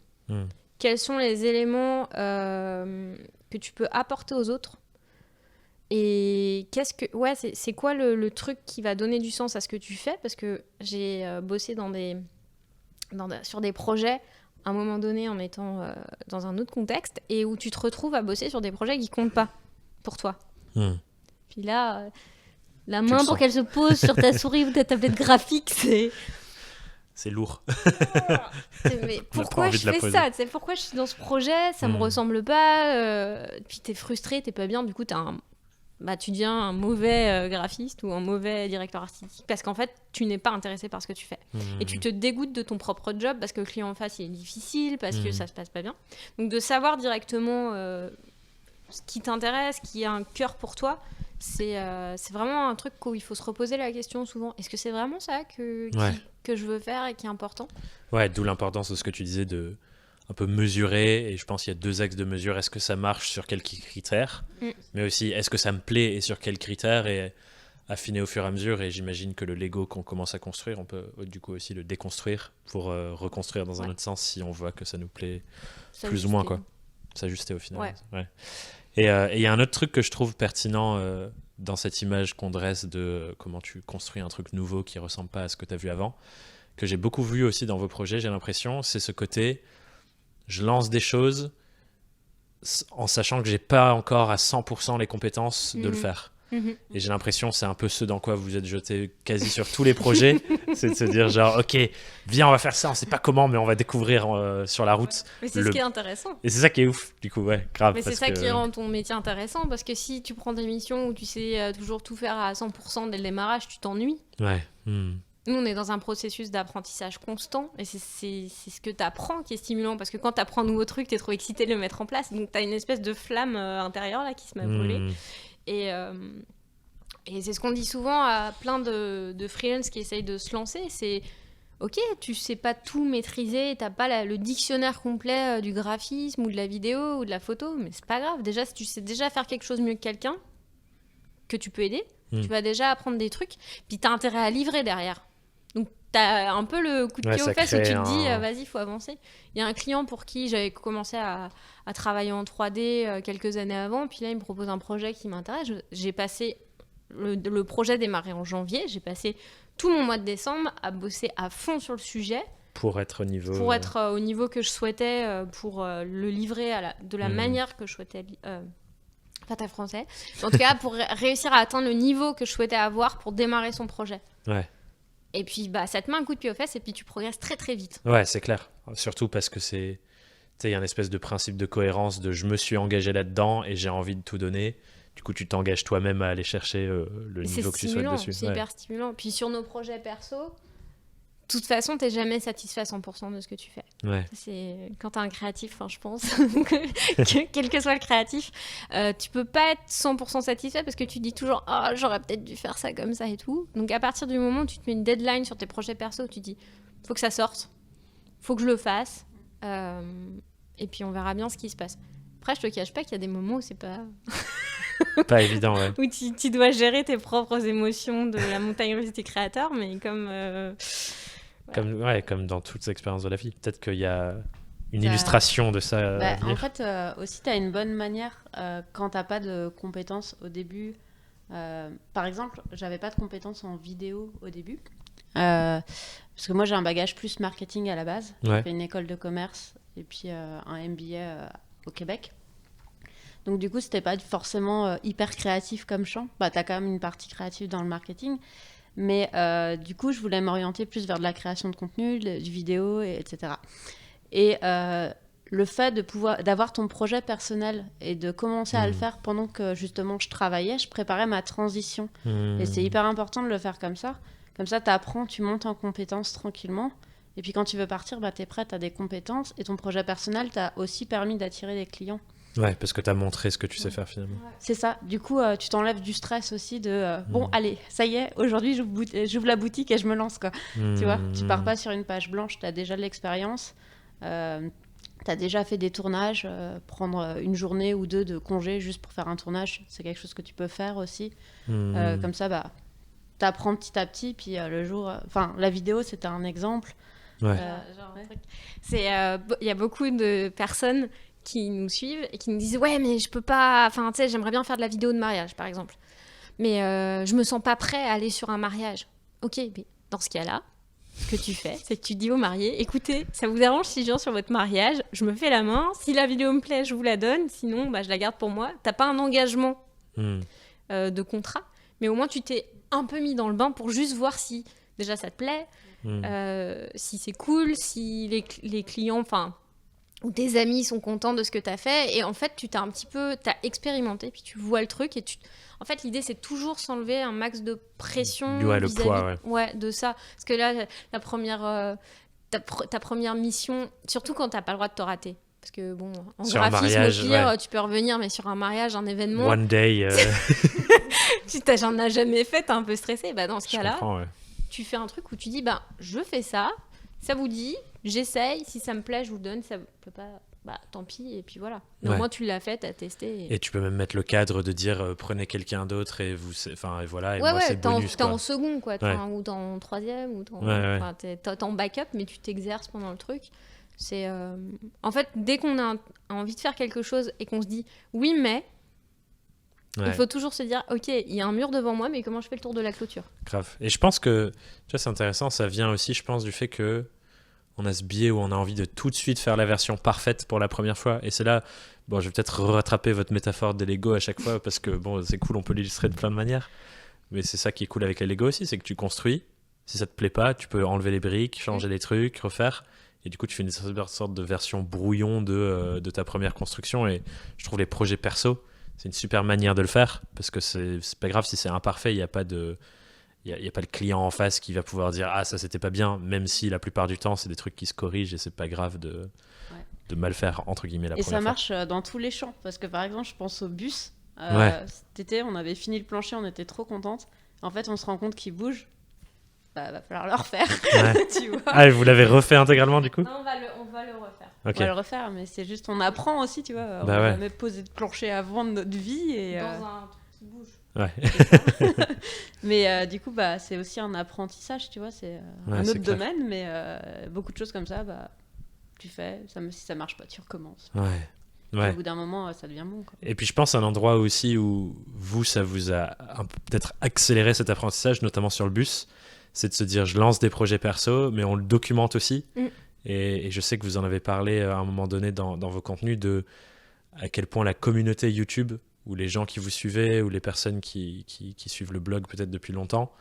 quels sont les éléments que tu peux apporter aux autres, Et c'est quoi le truc qui va donner du sens à ce que tu fais? Parce que j'ai bossé sur des projets à un moment donné en étant dans un autre contexte et où tu te retrouves à bosser sur des projets qui comptent pas pour toi. Puis là, la main pour qu'elle se pose sur ta souris ou ta tablette graphique, c'est lourd. Mais pourquoi je fais ça? Pourquoi je suis dans ce projet? Ça me ressemble pas. Puis t'es frustré, t'es pas bien. Du coup, tu deviens un mauvais graphiste ou un mauvais directeur artistique parce qu'en fait, tu n'es pas intéressé par ce que tu fais. Et tu te dégoûtes de ton propre job parce que le client en face, il est difficile, parce que ça se passe pas bien. Donc, de savoir directement ce qui t'intéresse, qui a un cœur pour toi, c'est vraiment un truc où il faut se reposer la question souvent. Est-ce que c'est vraiment ça que je veux faire et qui est important? Ouais, d'où l'importance de ce que tu disais de un peu mesurer, et je pense qu'il y a 2 axes de mesure. Est-ce que ça marche sur quels critères, mais aussi est-ce que ça me plaît et sur quels critères, et affiner au fur et à mesure. Et j'imagine que le Lego qu'on commence à construire, on peut du coup aussi le déconstruire pour reconstruire dans un autre sens si on voit que ça nous plaît plus ou moins, quoi. S'ajuster au final. Ouais. Et il y a un autre truc que je trouve pertinent dans cette image qu'on dresse de comment tu construis un truc nouveau qui ressemble pas à ce que tu as vu avant, que j'ai beaucoup vu aussi dans vos projets, j'ai l'impression, c'est ce côté je lance des choses en sachant que j'ai pas encore à 100% les compétences de le faire. Et j'ai l'impression c'est un peu ce dans quoi vous êtes jeté quasi sur tous les projets. C'est de se dire genre ok, viens, on va faire ça, on sait pas comment, mais on va découvrir sur la route. Mais c'est ce qui est intéressant. Et c'est ça qui est ouf, du coup, grave. Mais c'est ça qui rend ton métier intéressant, parce que si tu prends des missions où tu sais toujours tout faire à 100% dès le démarrage, tu t'ennuies. Nous, on est dans un processus d'apprentissage constant, et c'est ce que tu apprends qui est stimulant, parce que quand tu apprends un nouveau truc, tu es trop excité de le mettre en place, donc tu as une espèce de flamme intérieure là, qui se met à brûler. Et c'est ce qu'on dit souvent à plein de freelance qui essayent de se lancer, c'est ok, tu sais pas tout maîtriser, t'as pas le dictionnaire complet du graphisme ou de la vidéo ou de la photo, mais c'est pas grave. Déjà, si tu sais déjà faire quelque chose mieux que quelqu'un, que tu peux aider, tu vas déjà apprendre des trucs, puis t'as intérêt à livrer derrière. Donc t'as un peu le coup de pied aux fesses où tu te dis vas-y, faut avancer. Il y a un client pour qui j'avais commencé à travailler en 3D quelques années avant, puis là il me propose un projet qui m'intéresse. J'ai passé le projet démarré en janvier, j'ai passé tout mon mois de décembre à bosser à fond sur le sujet pour être au niveau que je souhaitais, pour le livrer de la manière que je souhaitais. Pas très français. En tout cas, pour réussir à atteindre le niveau que je souhaitais avoir pour démarrer son projet. Et puis, ça te met un coup de pied aux fesses et puis tu progresses très très vite. Ouais, c'est clair. Surtout parce que il y a une espèce de principe de cohérence de je me suis engagé là-dedans et j'ai envie de tout donner. Du coup, tu t'engages toi-même à aller chercher le niveau que tu souhaites dessus. C'est hyper stimulant. Puis sur nos projets perso, de toute façon, t'es jamais satisfait à 100% de ce que tu fais. C'est quand t'es un créatif, je pense, quel que soit le créatif, tu peux pas être 100% satisfait parce que tu dis toujours « j'aurais peut-être dû faire ça comme ça et tout ». Donc à partir du moment où tu te mets une deadline sur tes projets perso, tu dis « faut que ça sorte, faut que je le fasse et puis on verra bien ce qui se passe ». Après, je te cache pas qu'il y a des moments où c'est pas... pas évident, où tu dois gérer tes propres émotions de la montagne russe des créateurs, mais comme... Comme dans toutes les expériences de la vie. Peut-être qu'il y a une illustration de ça à venir. En fait, aussi, tu as une bonne manière quand tu n'as pas de compétences au début. Par exemple, j'avais pas de compétences en vidéo au début. Parce que moi, j'ai un bagage plus marketing à la base. J'ai fait une école de commerce et puis un MBA au Québec. Donc, du coup, c'était pas forcément hyper créatif comme champ. Tu as quand même une partie créative dans le marketing. Mais du coup, je voulais m'orienter plus vers de la création de contenu, du vidéo, etc. Et le fait d'avoir ton projet personnel et de commencer à le faire pendant que justement je travaillais, je préparais ma transition. Et c'est hyper important de le faire comme ça. Comme ça, tu apprends, tu montes en compétences tranquillement. Et puis quand tu veux partir, tu es prêt, tu as des compétences. Et ton projet personnel t'a aussi permis d'attirer des clients. Ouais, parce que tu as montré ce que tu sais faire finalement. C'est ça. Du coup, tu t'enlèves du stress aussi de bon, allez, ça y est, aujourd'hui, j'ouvre la boutique et je me lance, quoi. Tu vois, tu pars pas sur une page blanche, tu as déjà de l'expérience, tu as déjà fait des tournages, prendre une journée ou deux de congé juste pour faire un tournage, c'est quelque chose que tu peux faire aussi. Comme ça, tu apprends petit à petit, puis le jour... Enfin, la vidéo, c'était un exemple. Il y a beaucoup de personnes qui nous suivent et qui nous disent ouais mais je peux pas, enfin tu sais j'aimerais bien faire de la vidéo de mariage par exemple, mais je me sens pas prêt à aller sur un mariage. Ok, mais dans ce cas-là, ce que tu fais, c'est que tu dis aux mariés, écoutez, ça vous arrange si je viens sur votre mariage, je me fais la main, si la vidéo me plaît, je vous la donne, sinon bah, je la garde pour moi. T'as pas un engagement de contrat, mais au moins tu t'es un peu mis dans le bain pour juste voir si déjà ça te plaît, si c'est cool, si les clients, enfin, ou tes amis sont contents de ce que t'as fait, et en fait tu t'as expérimenté, puis tu vois le truc, et en fait l'idée c'est toujours s'enlever un max de pression le poids, de ça, parce que là la première ta première mission, surtout quand t'as pas le droit de te rater, parce que bon, en sur graphisme mariage, au pire tu peux revenir, mais sur un mariage, un événement, one day si j'en ai jamais fait, t'es un peu stressé, bah dans ce cas-là tu fais un truc où tu dis bah je fais ça vous dit, j'essaye, si ça me plaît je vous le donne, ça peut pas, bah tant pis, et puis voilà. Mais au moins tu l'as fait, t'as testé. Et tu peux même mettre le cadre de dire prenez quelqu'un d'autre et vous, enfin et voilà, et moi c'est le bonus. T'es en second quoi, ou t'es en troisième, ou t'es en backup, mais tu t'exerces pendant le truc. C'est en fait dès qu'on a envie de faire quelque chose et qu'on se dit oui mais il faut toujours se dire ok, il y a un mur devant moi, mais comment je fais le tour de la clôture. Grave. Et je pense que tu vois, c'est intéressant, ça vient aussi je pense du fait que on a ce biais où on a envie de tout de suite faire la version parfaite pour la première fois, et c'est là, bon je vais peut-être rattraper votre métaphore des Lego à chaque fois parce que bon c'est cool, on peut l'illustrer de plein de manières, mais c'est ça qui est cool avec les Lego aussi, c'est que tu construis, si ça te plaît pas tu peux enlever les briques, changer les trucs, refaire, et du coup tu fais une sorte de version brouillon de ta première construction. Et je trouve les projets perso c'est une super manière de le faire, parce que c'est pas grave si c'est imparfait, il n'y a pas de... Il n'y a pas le client en face qui va pouvoir dire « Ah, ça, c'était pas bien », même si la plupart du temps, c'est des trucs qui se corrigent et c'est pas grave de mal faire, entre guillemets, la première fois. Et ça marche dans tous les champs, parce que par exemple, je pense au bus. Cet été, on avait fini le plancher, on était trop contentes. En fait, on se rend compte qu'il bouge. Bah, va falloir le refaire, tu vois. Ah, et vous l'avez refait intégralement, du coup ? Non, on va le refaire. Okay. On va le refaire, mais c'est juste, on apprend aussi, tu vois. On n'a jamais posé de plancher avant de notre vie. Et, dans un truc qui bouge. Ouais. Mais du coup, bah, c'est aussi un apprentissage, tu vois. C'est un autre domaine, mais beaucoup de choses comme ça, bah, tu fais. Si ça marche pas, tu recommences. Ouais. Au bout d'un moment, ça devient bon, quoi. Et puis je pense à un endroit aussi où vous, ça vous a peut-être accéléré cet apprentissage, notamment sur le bus, c'est de se dire je lance des projets perso, mais on le documente aussi. Et je sais que vous en avez parlé à un moment donné dans vos contenus, de à quel point la communauté YouTube, ou les gens qui vous suivaient, ou les personnes qui suivent le blog peut-être depuis longtemps,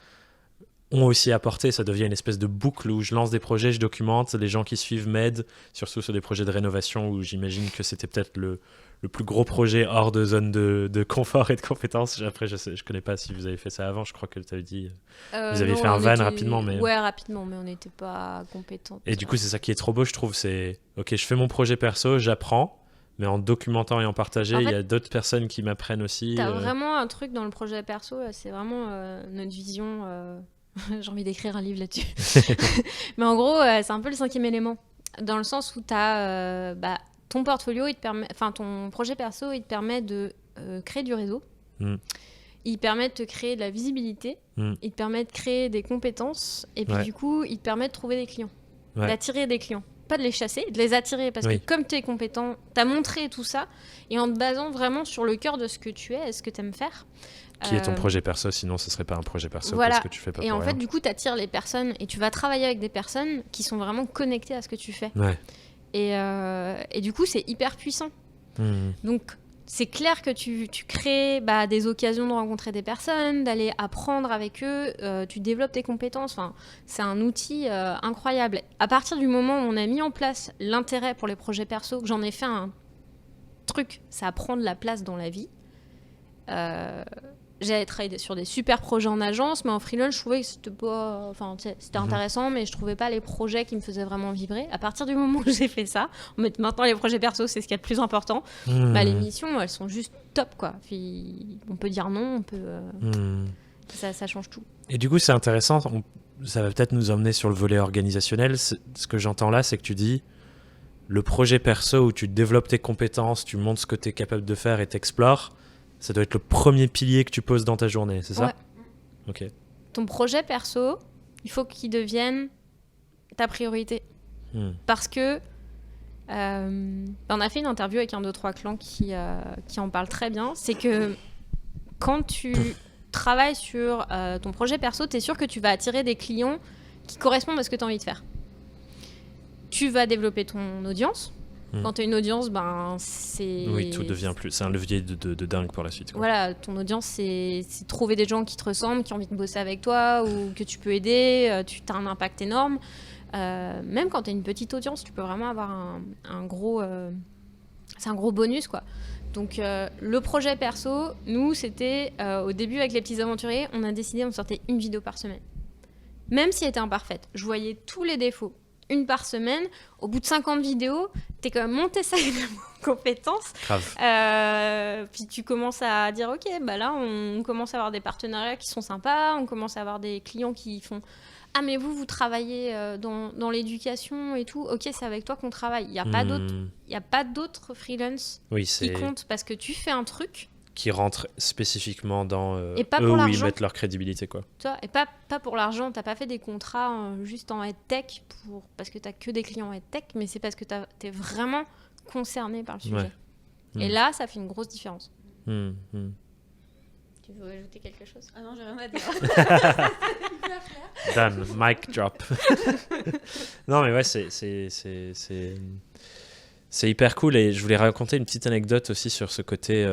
ont aussi apporté. Ça devient une espèce de boucle où je lance des projets, je documente, les gens qui suivent m'aident, surtout sur des projets de rénovation où j'imagine que c'était peut-être le plus gros projet hors de zone de confort et de compétences. Après, je connais pas si vous avez fait ça avant, je crois que tu avais dit... vous avez fait un van rapidement, mais... Ouais, rapidement, mais on n'était pas compétents. Et du coup, c'est ça qui est trop beau, je trouve, c'est... Ok, je fais mon projet perso, j'apprends, mais en documentant et en partageant, il y a d'autres personnes qui m'apprennent aussi. T'as vraiment un truc dans le projet perso, c'est vraiment notre vision... J'ai envie d'écrire un livre là-dessus. Mais en gros, c'est un peu le 5e élément. Dans le sens où t'as... ton portfolio, ton projet perso, il te permet de créer du réseau. Il permet de te créer de la visibilité. Il te permet de créer des compétences. Et puis du coup, il te permet de trouver des clients. D'attirer des clients. Pas de les chasser, de les attirer. Parce que comme tu es compétent, tu as montré tout ça. Et en te basant vraiment sur le cœur de ce que tu es et ce que tu aimes faire. Qui est ton projet perso, sinon ce serait pas un projet perso, parce que tu fais pas et pour en rien. fait, du coup, tu attires les personnes et tu vas travailler avec des personnes qui sont vraiment connectées à ce que tu fais. Et du coup, c'est hyper puissant. Donc, c'est clair que tu crées des occasions de rencontrer des personnes, d'aller apprendre avec eux, tu développes tes compétences. Enfin, c'est un outil incroyable. À partir du moment où on a mis en place l'intérêt pour les projets perso, que j'en ai fait un truc, ça prend de la place dans la vie. J'avais travaillé sur des super projets en agence, mais en freelance, je trouvais que c'était pas... Enfin, c'était intéressant, mais je trouvais pas les projets qui me faisaient vraiment vibrer. À partir du moment où j'ai fait ça, maintenant les projets perso, c'est ce qu'il y a de plus important. Les missions, elles sont juste top, quoi. Puis, on peut dire non, on peut... Ça change tout. Et du coup, c'est intéressant. Ça va peut-être nous emmener sur le volet organisationnel. Ce que j'entends là, c'est que tu dis le projet perso où tu développes tes compétences, tu montres ce que tu es capable de faire et t'explores. Ça doit être le premier pilier que tu poses dans ta journée, c'est ça ? Ouais. Ok. Ton projet perso, il faut qu'il devienne ta priorité. Parce que On a fait une interview avec un 2-3 clans qui en parle très bien. C'est que quand tu travailles sur ton projet perso, tu es sûr que tu vas attirer des clients qui correspondent à ce que tu as envie de faire. Tu vas développer ton audience. Quand tu as une audience, c'est... Oui, tout devient plus... C'est un levier de dingue pour la suite. Quoi. Voilà, ton audience, c'est trouver des gens qui te ressemblent, qui ont envie de bosser avec toi ou que tu peux aider. Tu as un impact énorme. Même quand tu as une petite audience, tu peux vraiment avoir un gros... c'est un gros bonus, quoi. Donc, le projet perso, nous, c'était... au début, avec les petits aventuriers, on a décidé, on sortait une vidéo par semaine. Même si elle était imparfaite. Je voyais tous les défauts. Une par semaine, au bout de 50 vidéos, t'es quand même monté ça en compétences. Puis tu commences à dire, ok, là, on commence à avoir des partenariats qui sont sympas, on commence à avoir des clients qui font, ah mais vous travaillez dans l'éducation et tout, ok, c'est avec toi qu'on travaille. Il n'y a pas d'autres freelance qui comptent parce que tu fais un truc qui rentrent spécifiquement dans et pas eux pour où l'argent. Ils mettent leur crédibilité, quoi. Toi, et pas pour l'argent, t'as pas fait des contrats juste en EdTech parce que t'as que des clients en EdTech, mais c'est parce que t'es vraiment concerné par le sujet. Et là, ça fait une grosse différence. Tu veux ajouter quelque chose ? Ah non, j'ai rien à dire. Done, mic drop. Non, mais ouais, c'est hyper cool, et je voulais raconter une petite anecdote aussi sur ce côté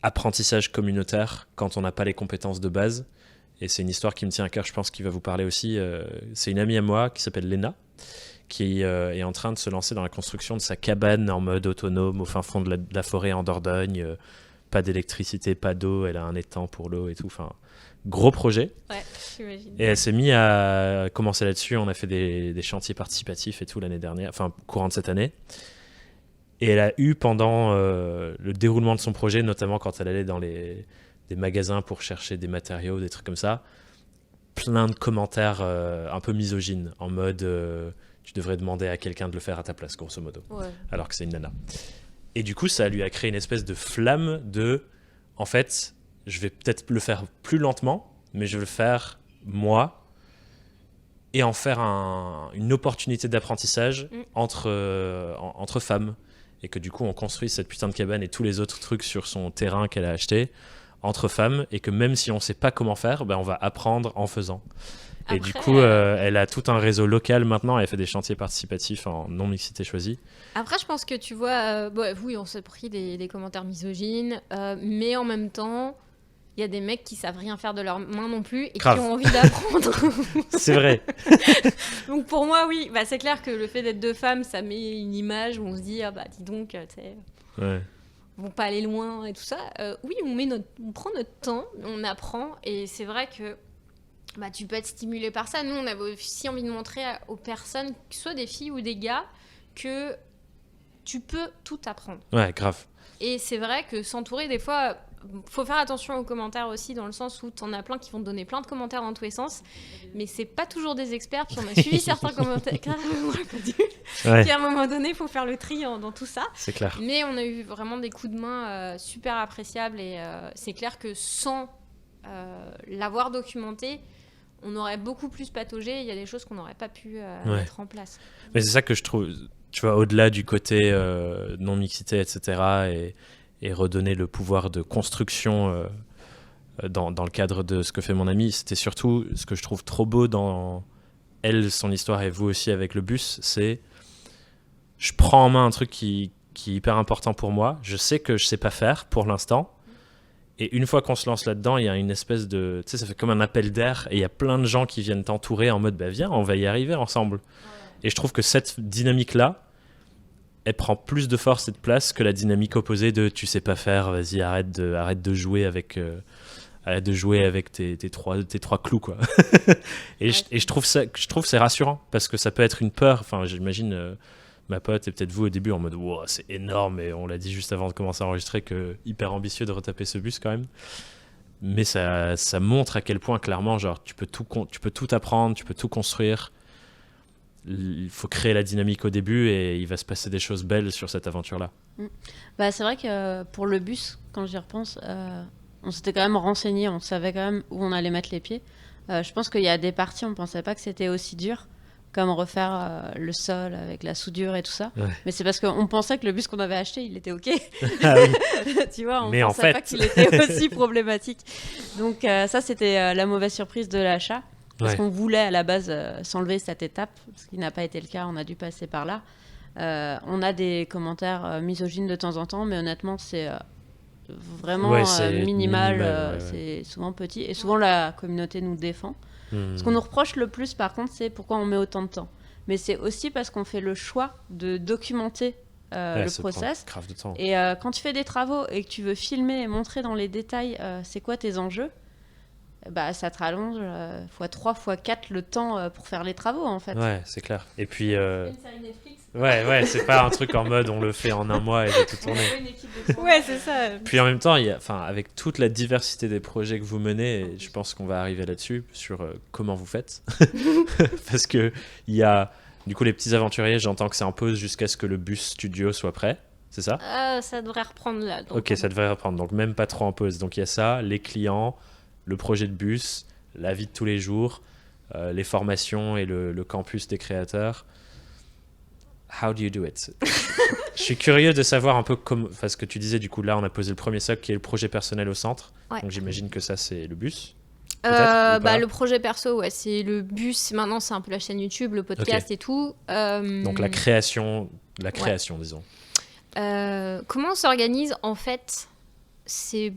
apprentissage communautaire quand on n'a pas les compétences de base. Et c'est une histoire qui me tient à cœur, je pense qu'il va vous parler aussi. C'est une amie à moi qui s'appelle Léna, qui est en train de se lancer dans la construction de sa cabane en mode autonome au fin fond de la forêt en Dordogne. Pas d'électricité, pas d'eau, elle a un étang pour l'eau et tout. Enfin, gros projet. Ouais, j'imagine. Et elle s'est mise à commencer là-dessus. On a fait des chantiers participatifs et tout l'année dernière, enfin, courant de cette année. Et elle a eu pendant le déroulement de son projet, notamment quand elle allait dans des magasins pour chercher des matériaux, des trucs comme ça, plein de commentaires un peu misogynes, en mode tu devrais demander à quelqu'un de le faire à ta place, grosso modo, alors que c'est une nana. Et du coup, ça lui a créé une espèce de flamme de, en fait, je vais peut-être le faire plus lentement, mais je vais le faire moi, et en faire une opportunité d'apprentissage entre femmes. Et que du coup, on construit cette putain de cabane et tous les autres trucs sur son terrain qu'elle a acheté entre femmes, et que même si on sait pas comment faire, on va apprendre en faisant. Après, et du coup, elle a tout un réseau local maintenant, elle fait des chantiers participatifs en non-mixité choisie. Après, je pense que tu vois, oui, on s'est pris des commentaires misogynes, mais en même temps, il y a des mecs qui savent rien faire de leurs mains non plus et Grave. qui ont envie d'apprendre. C'est vrai. Donc pour moi, oui, c'est clair que le fait d'être deux femmes, ça met une image où on se dit, dis donc, tu sais, vont pas aller loin et tout ça. Oui, on prend notre temps, on apprend, et c'est vrai que tu peux être stimulé par ça. Nous, on avait aussi envie de montrer aux personnes, que ce soit des filles ou des gars, que tu peux tout apprendre. Ouais, grave. Et c'est vrai que s'entourer, des fois, faut faire attention aux commentaires aussi, dans le sens où t'en as plein qui vont te donner plein de commentaires dans tous les sens, mais c'est pas toujours des experts, puis on a suivi certains commentaires puis à un moment donné, il faut faire le tri dans tout ça. C'est clair. Mais on a eu vraiment des coups de main super appréciables, et c'est clair que sans l'avoir documenté, on aurait beaucoup plus pataugé. Il y a des choses qu'on n'aurait pas pu mettre en place. Mais c'est ça que je trouve, tu vois, au-delà du côté non-mixité, etc., et redonner le pouvoir de construction dans le cadre de ce que fait mon ami, c'était surtout ce que je trouve trop beau dans elle, son histoire, et vous aussi avec le bus, c'est je prends en main un truc qui est hyper important pour moi, je sais que je sais pas faire pour l'instant, et une fois qu'on se lance là-dedans, il y a une espèce de, tu sais, ça fait comme un appel d'air, et il y a plein de gens qui viennent t'entourer en mode viens, on va y arriver ensemble. Et je trouve que cette dynamique-là, elle prend plus de force et de place que la dynamique opposée de tu sais pas faire, vas-y, arrête de jouer avec tes trois clous, quoi. Et je trouve c'est rassurant, parce que ça peut être une peur. Enfin, j'imagine ma pote et peut-être vous au début en mode wow, c'est énorme, et on l'a dit juste avant de commencer à enregistrer que hyper ambitieux de retaper ce bus quand même. Mais ça montre à quel point clairement, genre, tu peux tout apprendre, tu peux tout construire. Il faut créer la dynamique au début, et il va se passer des choses belles sur cette aventure-là. C'est vrai que pour le bus, quand j'y repense, on s'était quand même renseigné, on savait quand même où on allait mettre les pieds. Je pense qu'il y a des parties, on ne pensait pas que c'était aussi dur. comme refaire le sol avec la soudure et tout ça. Ouais. Mais c'est parce qu'on pensait que le bus qu'on avait acheté, il était OK. Ah oui. Tu vois, on Mais en pensait fait... pas qu'il était aussi problématique. Donc ça, c'était la mauvaise surprise de l'achat. Parce qu'on voulait à la base s'enlever cette étape, ce qui n'a pas été le cas, on a dû passer par là. On a des commentaires misogynes de temps en temps, mais honnêtement, c'est vraiment minimal. C'est souvent petit. Et souvent, la communauté nous défend. Ce qu'on nous reproche le plus, par contre, c'est pourquoi on met autant de temps. Mais c'est aussi parce qu'on fait le choix de documenter le process. Grave de temps. Et quand tu fais des travaux et que tu veux filmer et montrer dans les détails c'est quoi tes enjeux, bah, ça te rallonge x3, x4 le temps pour faire les travaux, en fait. Ouais, c'est clair. Et puis... Une série Netflix. Ouais, c'est pas un truc en mode on le fait en un mois et j'ai tout tourné. Ouais, c'est ça. Puis en même temps, avec toute la diversité des projets que vous menez, je pense qu'on va arriver là-dessus, sur comment vous faites. Parce que il y a, du coup, les petits aventuriers, j'entends que c'est en pause jusqu'à ce que le bus studio soit prêt, c'est ça ? Ça devrait reprendre là. Donc Ok, ça devrait reprendre, donc même pas trop en pause. Donc il y a ça, les clients, le projet de bus, la vie de tous les jours, les formations et le campus des créateurs. How do you do it? Je suis curieux de savoir un peu comme, parce que tu disais, du coup, là, on a posé le premier socle qui est le projet personnel au centre. Ouais. Donc j'imagine que ça, c'est le bus. Le projet perso, ouais, c'est le bus. Maintenant, c'est un peu la chaîne YouTube, le podcast et tout. Donc la création, disons. Comment on s'organise? En fait, c'est...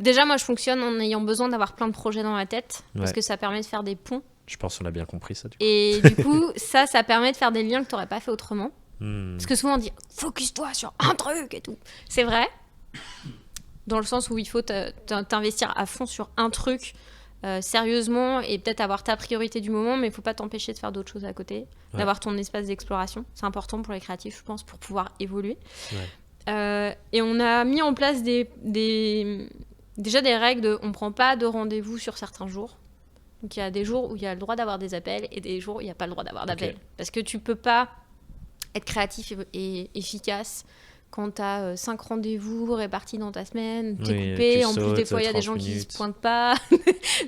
Déjà, moi, je fonctionne en ayant besoin d'avoir plein de projets dans la tête, parce que ça permet de faire des ponts. Je pense qu'on a bien compris ça. Et du coup, ça permet de faire des liens que tu n'aurais pas fait autrement. Parce que souvent, on dit « focus-toi sur un truc » et tout. C'est vrai, dans le sens où il faut t'investir à fond sur un truc, sérieusement, et peut-être avoir ta priorité du moment, mais il ne faut pas t'empêcher de faire d'autres choses à côté, d'avoir ton espace d'exploration. C'est important pour les créatifs, je pense, pour pouvoir évoluer. Et on a mis en place déjà des règles de « on ne prend pas de rendez-vous sur certains jours ». Donc il y a des jours où il y a le droit d'avoir des appels et des jours où il n'y a pas le droit d'avoir d'appels. Parce que tu peux pas être créatif et efficace quand tu as 5 rendez-vous répartis dans ta semaine, t'es coupé, en plus des fois il y a des gens qui se pointent pas,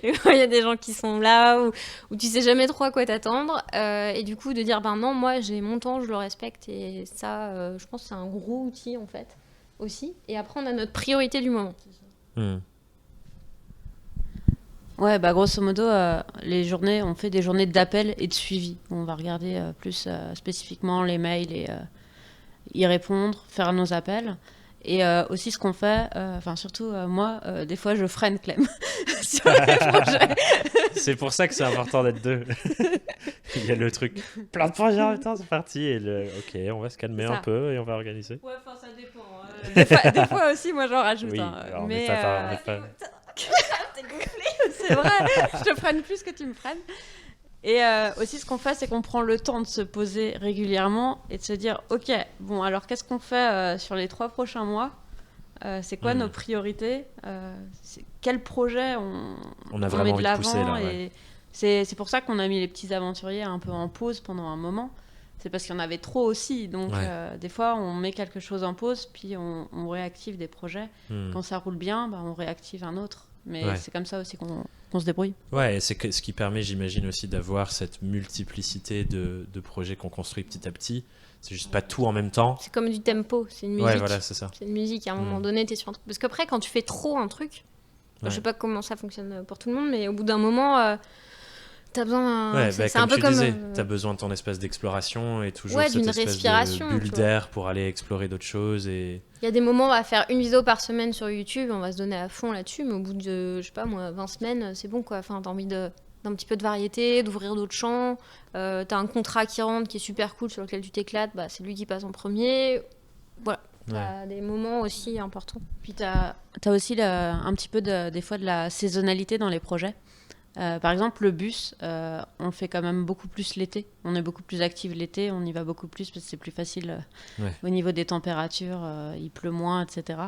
des fois il y a des gens qui sont là où tu sais jamais trop à quoi t'attendre, et du coup de dire ben non, moi j'ai mon temps, je le respecte, et ça je pense que c'est un gros outil en fait aussi. Et après on a notre priorité du moment. Ouais, bah grosso modo, les journées, on fait des journées d'appel et de suivi. On va regarder plus spécifiquement les mails et y répondre, faire nos appels. Et aussi ce qu'on fait, surtout moi, des fois je freine Clem sur les projets. C'est pour ça que c'est important d'être deux. Il y a le truc, plein de projets en même temps, c'est parti. Et ok, on va se calmer un peu et on va organiser. Ouais, enfin ça dépend. Des fois aussi, moi j'en rajoute. Oui, alors, mais t'es gonflé, c'est vrai, je te freine plus que tu me freines. Et aussi ce qu'on fait, c'est qu'on prend le temps de se poser régulièrement et de se dire ok, bon alors qu'est-ce qu'on fait sur les 3 prochains mois, c'est quoi nos priorités, quel projet on a vraiment met de l'avant, pousser, là, et c'est pour ça qu'on a mis les petits aventuriers un peu en pause pendant un moment. C'est parce qu'il y en avait trop aussi, donc des fois on met quelque chose en pause puis on réactive des projets. Quand ça roule bien, on réactive un autre. Mais c'est comme ça aussi qu'on se débrouille. Ouais, et c'est ce qui permet, j'imagine, aussi d'avoir cette multiplicité de projets qu'on construit petit à petit. C'est juste pas tout en même temps. C'est comme du tempo, c'est une musique. Ouais, voilà, c'est ça. C'est une musique, à un moment donné, t'es sur un truc. Parce qu'après, quand tu fais trop un truc, je sais pas comment ça fonctionne pour tout le monde, mais au bout d'un moment, t'as besoin d'un... c'est un peu comme... t'as besoin de ton espace d'exploration et toujours cette d'une espèce respiration, de bulle d'air pour aller explorer d'autres choses. Et... Il y a des moments, on va faire une vidéo par semaine sur YouTube, on va se donner à fond là-dessus, mais au bout de, je sais pas moi, 20 semaines, c'est bon quoi. Enfin, t'as envie d'un petit peu de variété, d'ouvrir d'autres champs. T'as un contrat qui rentre qui est super cool, sur lequel tu t'éclates, c'est lui qui passe en premier. Voilà. T'as des moments aussi importants. Puis t'as aussi un petit peu des fois de la saisonnalité dans les projets. Par exemple, le bus, on le fait quand même beaucoup plus l'été. On est beaucoup plus actifs l'été, on y va beaucoup plus parce que c'est plus facile au niveau des températures, il pleut moins, etc.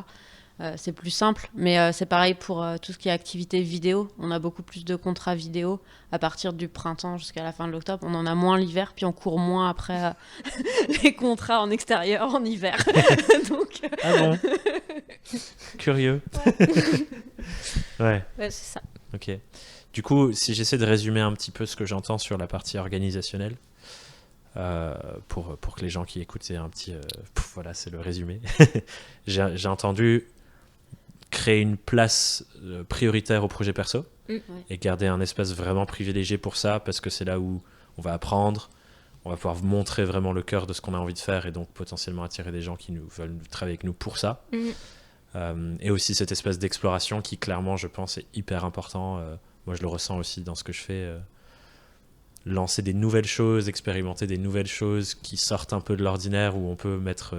C'est plus simple, mais c'est pareil pour tout ce qui est activité vidéo. On a beaucoup plus de contrats vidéo à partir du printemps jusqu'à la fin de l'octobre. On en a moins l'hiver, puis on court moins après les contrats en extérieur en hiver. Donc, ah bon. Curieux. Ouais, c'est ça. Ok. Du coup, si j'essaie de résumer un petit peu ce que j'entends sur la partie organisationnelle, pour que les gens qui écoutent aient un petit... voilà, c'est le résumé. J'ai entendu créer une place prioritaire au projet perso et garder un espace vraiment privilégié pour ça, parce que c'est là où on va apprendre, on va pouvoir montrer vraiment le cœur de ce qu'on a envie de faire et donc potentiellement attirer des gens qui veulent travailler avec nous pour ça. Et aussi cet espace d'exploration qui, clairement, je pense, est hyper important. Moi, je le ressens aussi dans ce que je fais. Lancer des nouvelles choses, expérimenter des nouvelles choses qui sortent un peu de l'ordinaire, où on peut mettre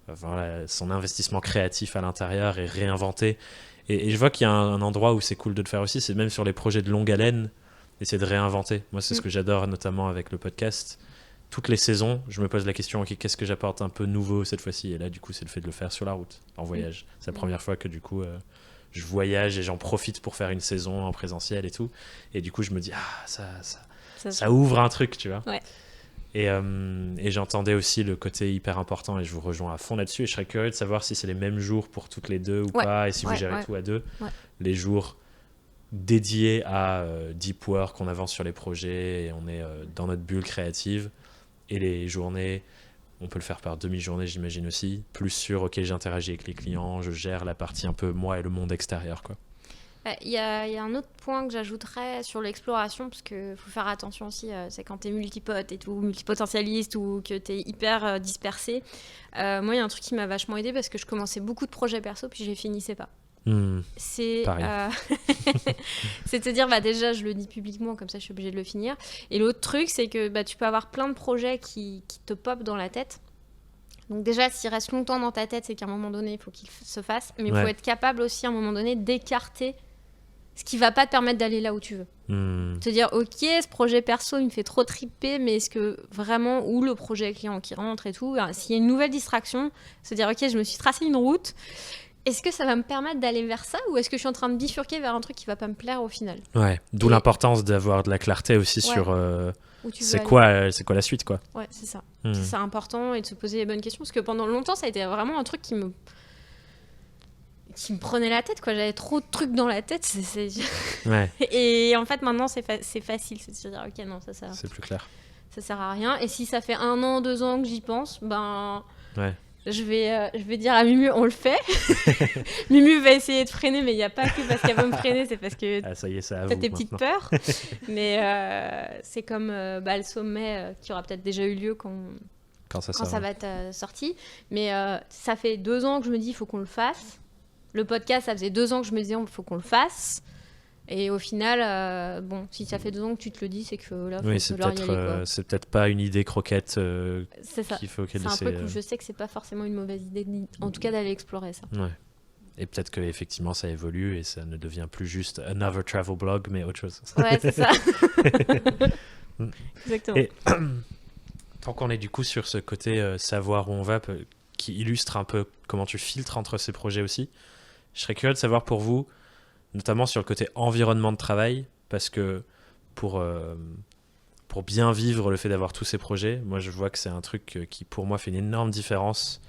voilà, son investissement créatif à l'intérieur et réinventer. Et je vois qu'il y a un endroit où c'est cool de le faire aussi, c'est même sur les projets de longue haleine, essayer de réinventer. Moi, c'est ce que j'adore, notamment avec le podcast. Toutes les saisons, je me pose la question, okay, qu'est-ce que j'apporte un peu nouveau cette fois-ci? Et là, du coup, c'est le fait de le faire sur la route, en voyage. C'est la première fois que, du coup, je voyage et j'en profite pour faire une saison en présentiel et tout. Et du coup, je me dis, ça ouvre un truc, tu vois. Ouais. Et j'entendais aussi le côté hyper important, et je vous rejoins à fond là-dessus. Et je serais curieux de savoir si c'est les mêmes jours pour toutes les deux ou pas, et si vous gérez tout à deux. Les jours dédiés à deep work, on avance sur les projets et on est dans notre bulle créative. Et les journées, on peut le faire par demi-journée, j'imagine aussi. Plus sur, ok, j'interagis avec les clients, je gère la partie un peu moi et le monde extérieur, quoi. Il y a un autre point que j'ajouterais sur l'exploration, parce qu'il faut faire attention aussi, c'est quand tu es multipote et tout, multipotentialiste, ou que tu es hyper dispersé. Moi, il y a un truc qui m'a vachement aidé, parce que je commençais beaucoup de projets perso, puis je les finissais pas. C'est te dire, déjà je le dis publiquement, comme ça je suis obligée de le finir. Et l'autre truc, c'est que tu peux avoir plein de projets qui te popent dans la tête. Donc déjà, s'il reste longtemps dans ta tête, c'est qu'à un moment donné il faut qu'il se fasse, mais il faut être capable aussi à un moment donné d'écarter ce qui va pas te permettre d'aller là où tu veux. Te dire, ok, ce projet perso il me fait trop triper, mais est-ce que vraiment, ou le projet client qui rentre et tout, s'il y a une nouvelle distraction, se dire, ok, je me suis tracé une route, est-ce que ça va me permettre d'aller vers ça, ou est-ce que je suis en train de bifurquer vers un truc qui va pas me plaire au final? D'où l'importance d'avoir de la clarté aussi sur c'est quoi la suite, quoi. Ouais, c'est ça. C'est important, et de se poser les bonnes questions, parce que pendant longtemps ça a été vraiment un truc qui me prenait la tête, quoi. J'avais trop de trucs dans la tête. Et en fait maintenant c'est facile, c'est de se dire, ok, non, ça c'est plus clair, ça sert à rien. Et si ça fait 1 an, 2 ans que j'y pense, je vais dire à Mumu, on le fait. Mumu va essayer de freiner, mais il n'y a pas que parce qu'elle veut me freiner, c'est parce que ça y est, ça t'as tes petites peurs. Mais c'est comme le sommet qui aura peut-être déjà eu lieu quand ça va être sorti. Mais ça fait 2 ans que je me dis, il faut qu'on le fasse. Le podcast, ça faisait 2 ans que je me disais, il faut qu'on le fasse. Et au final, si ça fait 2 ans que tu te le dis, c'est que là, faut c'est peut-être pas une idée croquette c'est ça. qu'il faut qu'elle c'est un peu que je sais que c'est pas forcément une mauvaise idée, en tout cas d'aller explorer ça. Et peut-être qu'effectivement ça évolue et ça ne devient plus juste another travel blog, mais autre chose. Ouais, c'est ça. Exactement. Et tant qu'on est du coup sur ce côté savoir où on va, qui illustre un peu comment tu filtres entre ces projets aussi, je serais curieux de savoir pour vous, notamment sur le côté environnement de travail, parce que pour bien vivre le fait d'avoir tous ces projets, moi je vois que c'est un truc qui pour moi fait une énorme différence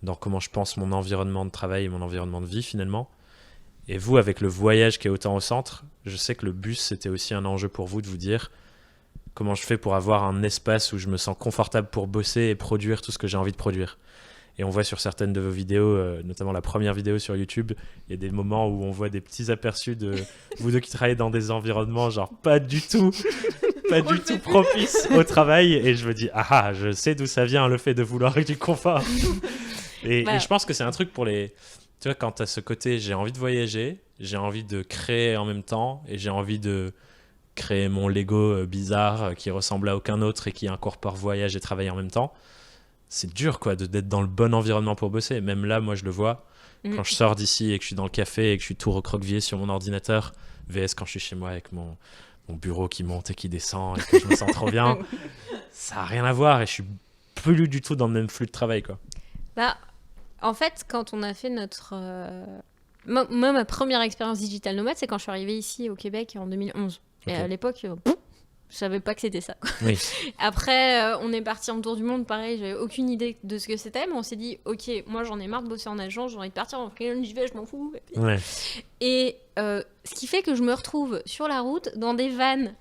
dans comment je pense mon environnement de travail et mon environnement de vie finalement. Et vous, avec le voyage qui est autant au centre, je sais que le bus c'était aussi un enjeu pour vous, de vous dire comment je fais pour avoir un espace où je me sens confortable pour bosser et produire tout ce que j'ai envie de produire. Et on voit sur certaines de vos vidéos, notamment la première vidéo sur YouTube, il y a des moments où on voit des petits aperçus de vous deux qui travaillez dans des environnements genre pas du tout propices au travail. Et je me dis, je sais d'où ça vient, le fait de vouloir du confort. Et je pense que c'est un truc pour les... Tu vois, quand tu as ce côté, j'ai envie de voyager, j'ai envie de créer en même temps, et j'ai envie de créer mon Lego bizarre qui ressemble à aucun autre et qui incorpore voyage et travail en même temps. C'est dur, quoi, d'être dans le bon environnement pour bosser. Même là, moi, je le vois. Quand je sors d'ici et que je suis dans le café et que je suis tout recroquevillé sur mon ordinateur, VS quand je suis chez moi avec mon bureau qui monte et qui descend et que je me sens trop bien, ça n'a rien à voir et je suis plus du tout dans le même flux de travail, quoi. En fait, quand on a fait notre... Moi, ma première expérience digital nomade, c'est quand je suis arrivée ici au Québec en 2011. Okay. Et à l'époque... Je savais pas que c'était ça. Oui. Après, on est parti en tour du monde, pareil, j'avais aucune idée de ce que c'était, mais on s'est dit, ok, moi j'en ai marre de bosser en agence, j'ai envie de partir en freelance, j'y vais, je m'en fous. Ouais. Et ce qui fait que je me retrouve sur la route dans des vannes,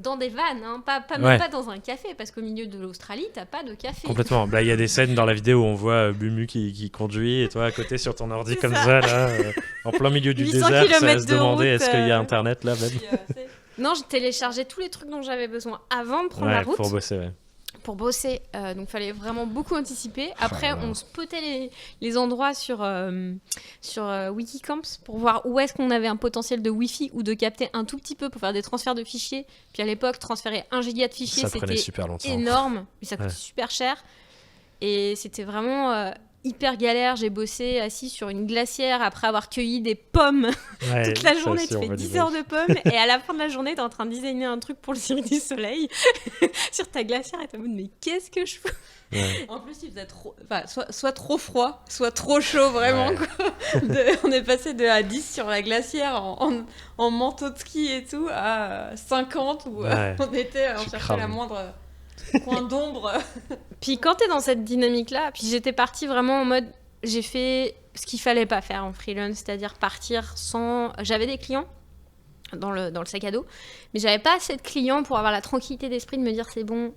hein, même pas dans un café, parce qu'au milieu de l'Australie, t'as pas de café. Complètement. Il y a des scènes dans la vidéo où on voit Bumu qui conduit et toi à côté sur ton ordi comme ça, là, en plein milieu du désert, ça va se demander est-ce qu'il y a internet là même. Non, je téléchargeais tous les trucs dont j'avais besoin avant de prendre la route. Pour bosser, Pour bosser, donc il fallait vraiment beaucoup anticiper. Après, on spotait les endroits sur Wikicamps pour voir où est-ce qu'on avait un potentiel de Wi-Fi ou de capter un tout petit peu pour faire des transferts de fichiers. Puis à l'époque, transférer 1 giga de fichiers, c'était énorme, mais ça coûtait super cher. Et c'était vraiment hyper galère. J'ai bossé assis sur une glacière après avoir cueilli des pommes toute la journée. Tu fais 10 heures de pommes et à la fin de la journée, t'es en train de designer un truc pour le Cirque du Soleil sur ta glacière et t'es en mode mais qu'est-ce que je fais? En plus, il faisait soit trop froid, soit trop chaud, vraiment. Quoi. On est passé de à 10 sur la glacière en manteau de ski et tout à 50 où on cherchait la moindre coin d'ombre. Puis quand t'es dans cette dynamique-là, puis j'étais partie vraiment en mode, j'ai fait ce qu'il fallait pas faire en freelance, c'est-à-dire partir sans... J'avais des clients dans le sac à dos, mais j'avais pas assez de clients pour avoir la tranquillité d'esprit de me dire c'est bon,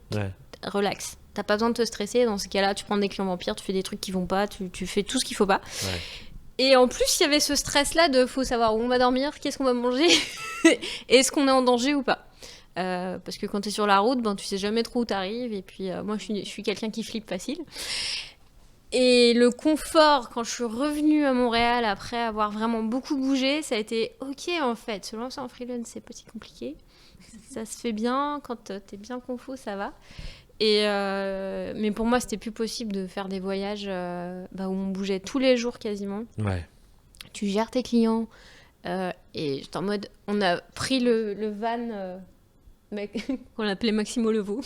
relax. T'as pas besoin de te stresser, dans ce cas-là, tu prends des clients vampires, tu fais des trucs qui vont pas, tu fais tout ce qu'il faut pas. Ouais. Et en plus, il y avait ce stress-là de faut savoir où on va dormir, qu'est-ce qu'on va manger, est-ce qu'on est en danger ou pas. Parce que quand tu es sur la route, tu sais jamais trop où tu arrives. Et puis, moi, je suis quelqu'un qui flippe facile. Et le confort, quand je suis revenue à Montréal après avoir vraiment beaucoup bougé, ça a été ok en fait. Se lancer en freelance, c'est pas si compliqué. Ça se fait bien. Quand tu es bien confo, ça va. Mais pour moi, c'était plus possible de faire des voyages où on bougeait tous les jours quasiment. Ouais. Tu gères tes clients. Et j'étais en mode, on a pris le van... qu'on appelait Maximo Leveau.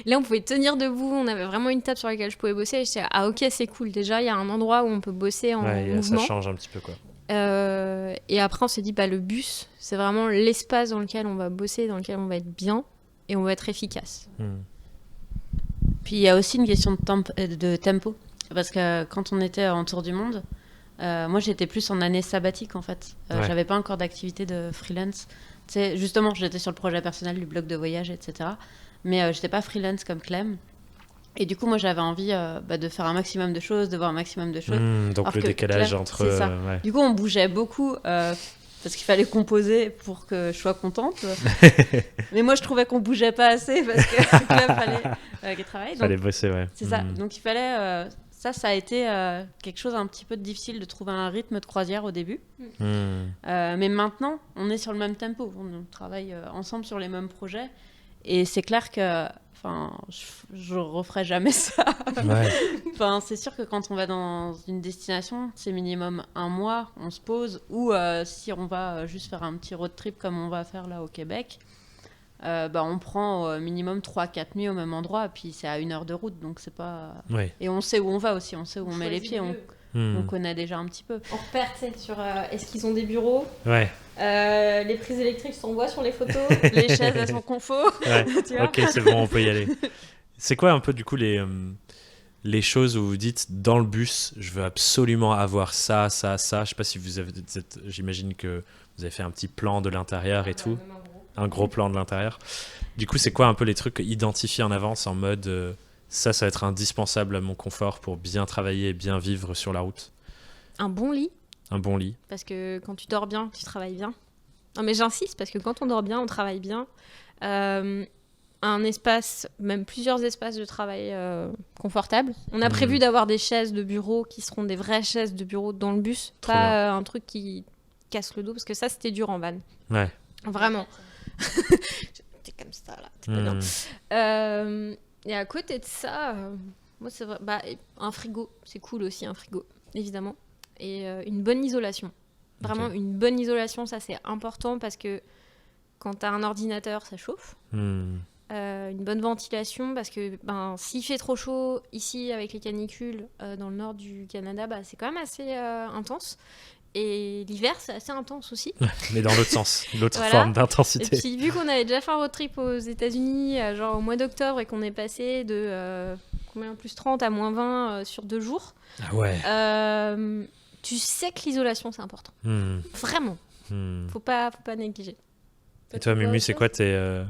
Là, on pouvait tenir debout, on avait vraiment une table sur laquelle je pouvais bosser. Et j'étais ok, c'est cool. Déjà, il y a un endroit où on peut bosser en mouvement. Ça change un petit peu, quoi. Et après, on s'est dit, le bus, c'est vraiment l'espace dans lequel on va bosser, dans lequel on va être bien et on va être efficace. Puis, il y a aussi une question de tempo. Parce que quand on était en tour du monde, moi, j'étais plus en année sabbatique, en fait. J'avais pas encore d'activité de freelance. Justement, j'étais sur le projet personnel du blog de voyage, etc. Mais j'étais pas freelance comme Clem. Et du coup, moi, j'avais envie de faire un maximum de choses, de voir un maximum de choses. Donc le décalage Clem, entre... C'est ça. Du coup, on bougeait beaucoup parce qu'il fallait composer pour que je sois contente. Mais moi, je trouvais qu'on bougeait pas assez parce que Clem fallait qu'il travaille. Il fallait bosser, ouais. C'est ça. Donc il fallait... Ça a été quelque chose un petit peu difficile de trouver un rythme de croisière au début. Mais maintenant, on est sur le même tempo. On travaille ensemble sur les mêmes projets. Et c'est clair que je referai jamais ça. C'est sûr que quand on va dans une destination, c'est minimum 1 mois, on se pose. Ou si on va juste faire un petit road trip comme on va faire là au Québec, on prend au minimum 3-4 nuits au même endroit, puis c'est à 1 heure de route, donc c'est pas... Et on sait où on va aussi, on sait où on met les pieds, on connaît déjà un petit peu. On repère, sur est-ce qu'ils ont des bureaux, les prises électriques s'envoient sur les photos, les chaises elles sont confo. Tu vois. Ok, c'est bon, on peut y aller. C'est quoi un peu du coup les choses où vous dites dans le bus, je veux absolument avoir ça, ça, ça. Je sais pas si vous avez... J'imagine que vous avez fait un petit plan de l'intérieur et tout. Un gros plan de l'intérieur. Du coup, c'est quoi un peu les trucs identifiés en avance en mode ça va être indispensable à mon confort pour bien travailler et bien vivre sur la route? Un bon lit. Un bon lit. Parce que quand tu dors bien, tu travailles bien. Non, mais j'insiste parce que quand on dort bien, on travaille bien. Un espace, même plusieurs espaces de travail confortables. On a prévu d'avoir des chaises de bureau qui seront des vraies chaises de bureau dans le bus. Trop pas un truc qui casse le dos, parce que ça, c'était dur en van. Ouais. Vraiment. T'es comme ça, là. T'es pas bien. Et à côté de ça, moi, c'est vrai, un frigo. C'est cool aussi, un frigo, évidemment. Et une bonne isolation. Vraiment, une bonne isolation, ça, c'est important parce que quand t'as un ordinateur, ça chauffe. Une bonne ventilation parce que s'il fait trop chaud ici avec les canicules dans le nord du Canada, c'est quand même assez intense. Et l'hiver, c'est assez intense aussi. Mais dans l'autre sens, l'autre forme d'intensité. Et puis, vu qu'on avait déjà fait un road trip aux États-Unis, genre au mois d'octobre, et qu'on est passé de plus 30 à moins 20 sur 2 jours, ah ouais. Tu sais que l'isolation, c'est important. Vraiment. Faut pas négliger. Et toi, Mumu, c'est quoi tes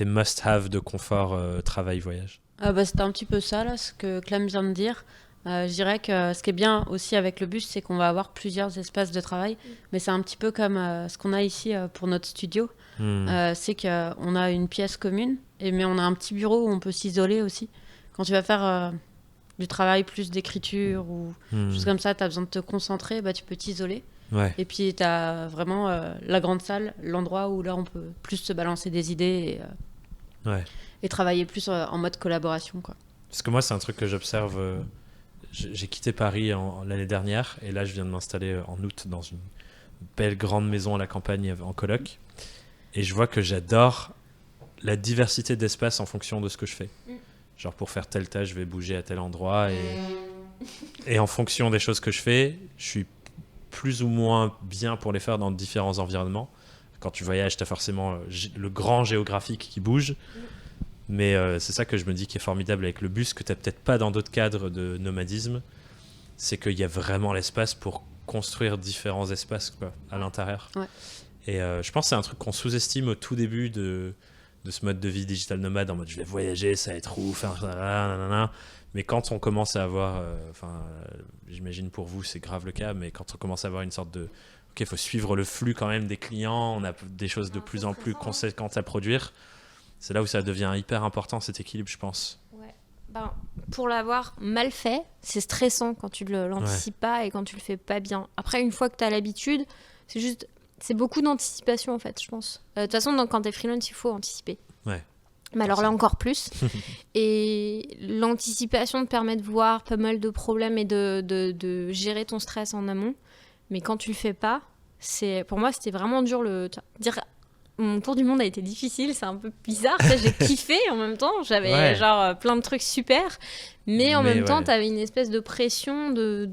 must-have de confort travail-voyage? C'était un petit peu ça, là, ce que Clem vient de dire. Je dirais que ce qui est bien aussi avec le bus, c'est qu'on va avoir plusieurs espaces de travail. Mais c'est un petit peu comme ce qu'on a ici pour notre studio. C'est qu'on a une pièce commune, mais on a un petit bureau où on peut s'isoler aussi. Quand tu vas faire du travail plus d'écriture ou choses comme ça, tu as besoin de te concentrer, tu peux t'isoler. Ouais. Et puis tu as vraiment la grande salle, l'endroit où là on peut plus se balancer des idées et travailler plus en mode collaboration, quoi. Parce que moi, c'est un truc que j'observe. J'ai quitté Paris l'année dernière et là, je viens de m'installer en août dans une belle grande maison à la campagne en coloc. Et je vois que j'adore la diversité d'espace en fonction de ce que je fais. Genre pour faire telle tâche, je vais bouger à tel endroit et en fonction des choses que je fais, je suis plus ou moins bien pour les faire dans différents environnements. Quand tu voyages, tu as forcément le grand géographique qui bouge. Mais c'est ça que je me dis qui est formidable avec le bus, que tu n'as peut-être pas dans d'autres cadres de nomadisme. C'est qu'il y a vraiment l'espace pour construire différents espaces, quoi, à l'intérieur. Ouais. Et je pense que c'est un truc qu'on sous-estime au tout début de ce mode de vie digital nomade, en mode je vais voyager, ça va être ouf, mais quand on commence à avoir, j'imagine pour vous c'est grave le cas, mais quand on commence à avoir une sorte de ok, il faut suivre le flux quand même des clients, on a des choses de plus en plus conséquentes à produire, c'est là où ça devient hyper important cet équilibre, je pense. Ouais. Pour l'avoir mal fait, c'est stressant quand tu l'anticipes pas et quand tu le fais pas bien. Après, une fois que tu as l'habitude, c'est beaucoup d'anticipation en fait, je pense. De toute façon, quand t'es freelance, il faut anticiper. Ouais. Mais alors là encore plus. Et l'anticipation te permet de voir pas mal de problèmes et de gérer ton stress en amont. Mais quand tu le fais pas, pour moi c'était vraiment dur. Dire mon tour du monde a été difficile, c'est un peu bizarre. J'ai kiffé en même temps, j'avais plein de trucs super. Mais en même temps, t'avais une espèce de pression de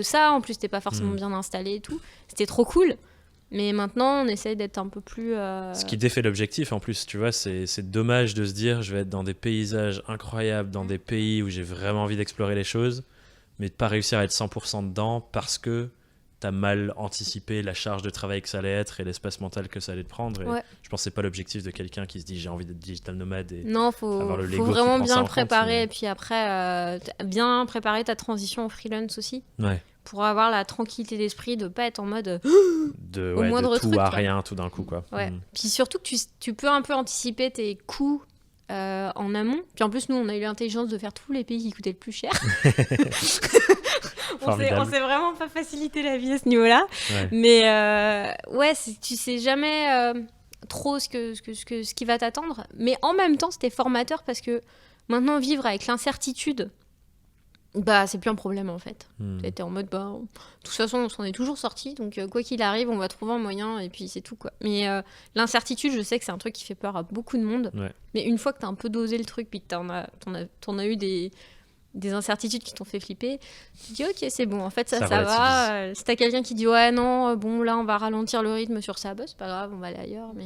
ça. En plus, t'es pas forcément bien installé et tout. C'était trop cool. Mais maintenant, on essaye d'être un peu plus... Ce qui défait l'objectif, en plus, tu vois, c'est dommage de se dire je vais être dans des paysages incroyables, dans des pays où j'ai vraiment envie d'explorer les choses, mais de pas réussir à être 100% dedans parce que t'as mal anticipé la charge de travail que ça allait être et l'espace mental que ça allait te prendre. Et je pense que c'est pas l'objectif de quelqu'un qui se dit j'ai envie d'être digital nomade et non, faut vraiment bien le préparer. Et puis après, bien préparer ta transition au freelance aussi. Ouais. Pour avoir la tranquillité d'esprit de pas être en mode au moindre truc, tout à rien tout d'un coup, quoi. Ouais. Puis surtout que tu peux un peu anticiper tes coûts en amont. Puis en plus, nous, on a eu l'intelligence de faire tous les pays qui coûtaient le plus cher. on s'est vraiment pas facilité la vie à ce niveau-là. Ouais. Mais tu sais jamais trop ce qui va t'attendre. Mais en même temps, c'était formateur parce que maintenant, vivre avec l'incertitude, c'est plus un problème en fait. T'étais en mode de toute façon on s'en est toujours sorti, donc quoi qu'il arrive on va trouver un moyen et puis c'est tout, quoi. Mais l'incertitude, je sais que c'est un truc qui fait peur à beaucoup de monde. Mais une fois que t'as un peu dosé le truc puis que t'en as eu des incertitudes qui t'ont fait flipper, tu te dis ok, c'est bon, en fait ça va. Si t'as quelqu'un qui dit ouais non bon là on va ralentir le rythme sur ça, c'est pas grave, on va aller ailleurs. Mais